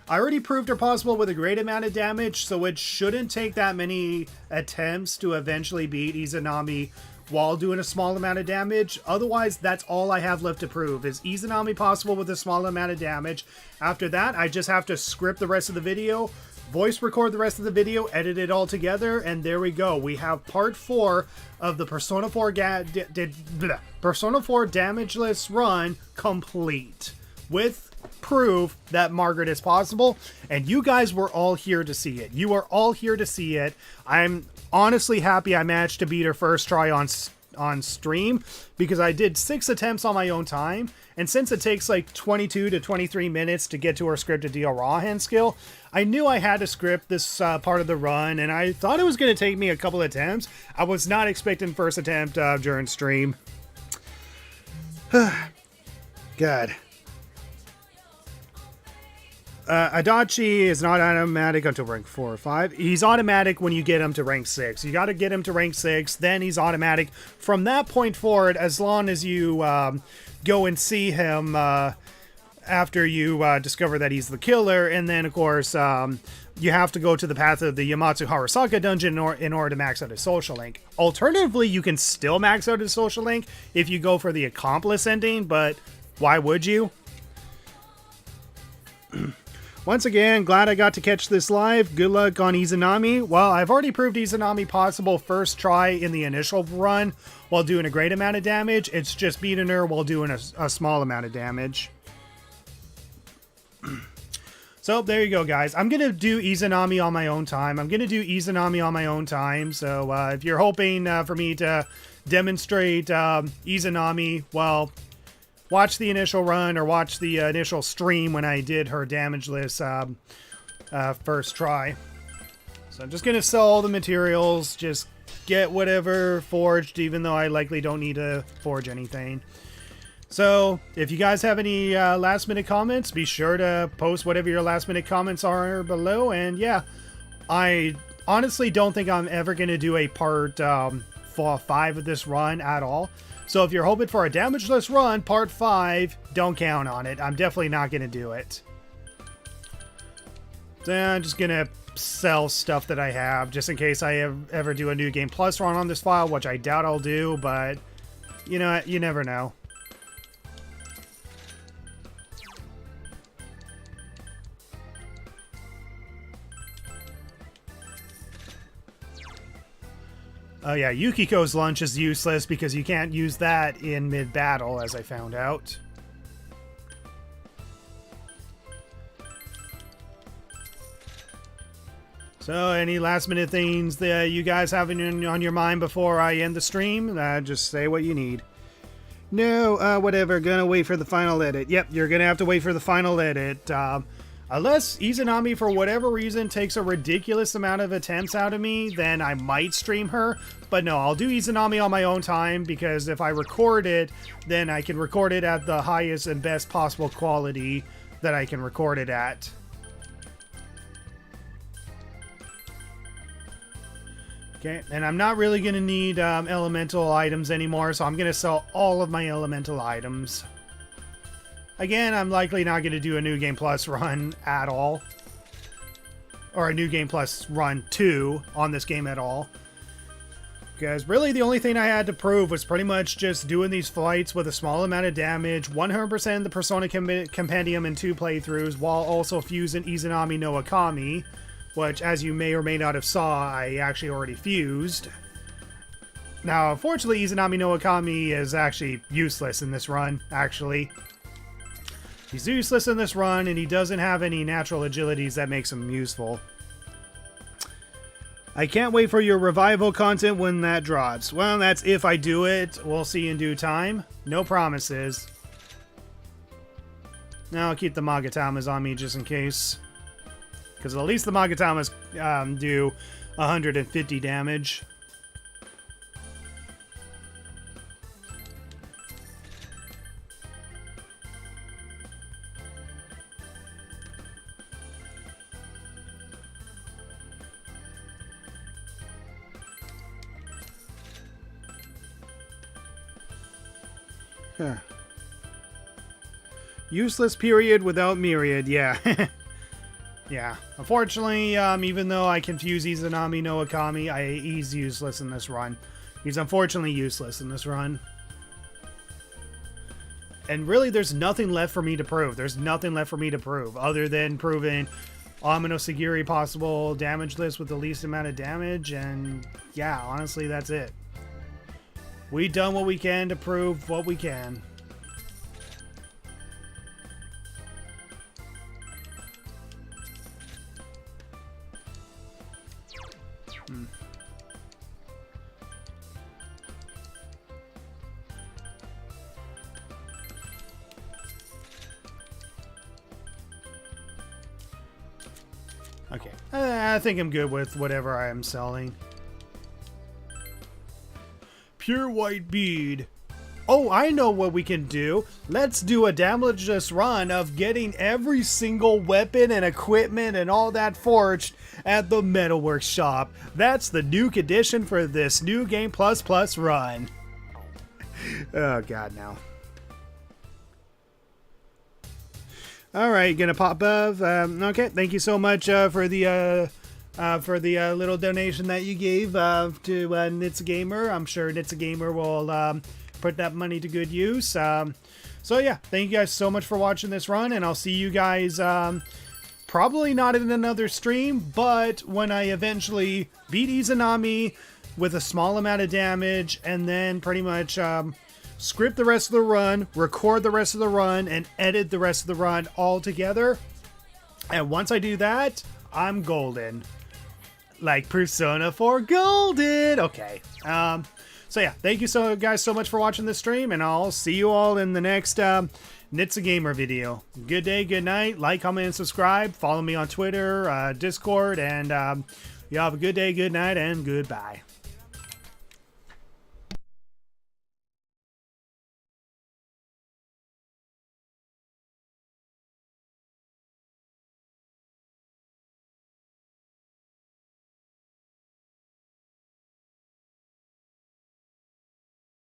I already proved her possible with a great amount of damage, so it shouldn't take that many attempts to eventually beat Izanami while doing a small amount of damage. Otherwise, that's all I have left to prove, is Izanami possible with a small amount of damage. After that, I just have to script the rest of the video, voice record the rest of the video, edit it all together, and there we go. We have part 4 of the Persona 4 Persona 4 Damageless run complete, with proof that Margaret is possible, and you guys were all here to see it. You are all here to see it. I'm honestly happy I managed to beat her first try on stream, because I did 6 attempts on my own time, and since it takes like 22 to 23 minutes to get to her scripted deal raw hand skill, I knew I had to script this part of the run, and I thought it was going to take me a couple attempts. I was not expecting first attempt during stream. God. Adachi is not automatic until rank 4 or 5. He's automatic when you get him to rank 6. You got to get him to rank 6, then he's automatic. From that point forward, as long as you go and see him after you discover that he's the killer, and then, of course, you have to go to the path of the Yamatsu Harasaka dungeon in order to max out his social link. Alternatively, you can still max out his social link if you go for the accomplice ending, but why would you? Once again, glad I got to catch this live. Good luck on Izanami. Well, I've already proved Izanami possible first try in the initial run while doing a great amount of damage. It's just beating her while doing a small amount of damage. So there you go, guys. I'm going to do Izanami on my own time. So if you're hoping for me to demonstrate Izanami, well, watch the initial run or watch the initial stream when I did her damageless first try. So I'm just going to sell all the materials, just get whatever forged, even though I likely don't need to forge anything. So if you guys have any last minute comments, be sure to post whatever your last minute comments are below. And yeah, I honestly don't think I'm ever going to do a part 5 of this run at all. So if you're hoping for a damageless run, part 5, don't count on it. I'm definitely not going to do it. So I'm just going to sell stuff that I have, just in case I ever do a New Game Plus run on this file, which I doubt I'll do, but you know, you never know. Oh yeah, Yukiko's lunch is useless because you can't use that in mid-battle, as I found out. So, any last-minute things that you guys have on your mind before I end the stream? Just say what you need. No, whatever, gonna wait for the final edit. Yep, you're gonna have to wait for the final edit. Unless Izanami, for whatever reason, takes a ridiculous amount of attempts out of me, then I might stream her. But no, I'll do Izanami on my own time, because if I record it, then I can record it at the highest and best possible quality that I can record it at. Okay, and I'm not really going to need elemental items anymore, so I'm going to sell all of my elemental items. Again, I'm likely not going to do a New Game Plus run at all. Or a New Game Plus run 2 on this game at all. Because really the only thing I had to prove was pretty much just doing these fights with a small amount of damage, 100% the Persona Compendium in 2 playthroughs, while also fusing Izanami no Akami, which, as you may or may not have saw, I actually already fused. Now, unfortunately, Izanami no Akami is actually useless in this run, actually. He's useless in this run, and he doesn't have any natural agilities that makes him useful. I can't wait for your revival content when that drops. Well, that's if I do it. We'll see in due time. No promises. Now I'll keep the Magatamas on me just in case. Because at least the Magatamas do 150 damage. Huh. Useless period without myriad, yeah. Yeah. Unfortunately, even though I confuse Izanami no Akami, he's useless in this run. He's unfortunately useless in this run. And really, there's nothing left for me to prove. There's nothing left for me to prove other than proving Amino Sagiri possible damage list with the least amount of damage, and yeah, honestly, that's it. We done what we can to prove what we can. Okay, I think I'm good with whatever I am selling. Pure white bead. Oh, I know what we can do. Let's do a damageless run of getting every single weapon and equipment and all that forged at the Metalworks shop. That's the nuke edition for this new Game Plus Plus run. Oh god, now. All right, gonna pop above. Okay, thank you so much for the little donation that you gave to Nitsa Gamer. I'm sure Nitsa Gamer will put that money to good use. So yeah, thank you guys so much for watching this run, and I'll see you guys probably not in another stream, but when I eventually beat Izanami with a small amount of damage, and then pretty much script the rest of the run, record the rest of the run, and edit the rest of the run all together. And once I do that, I'm golden. Like Persona 4 golden! Okay. So yeah, thank you guys so much for watching this stream, and I'll see you all in the next Nitsa Gamer video. Good day, good night, like, comment, and subscribe. Follow me on Twitter, Discord, and you have a good day, good night, and goodbye.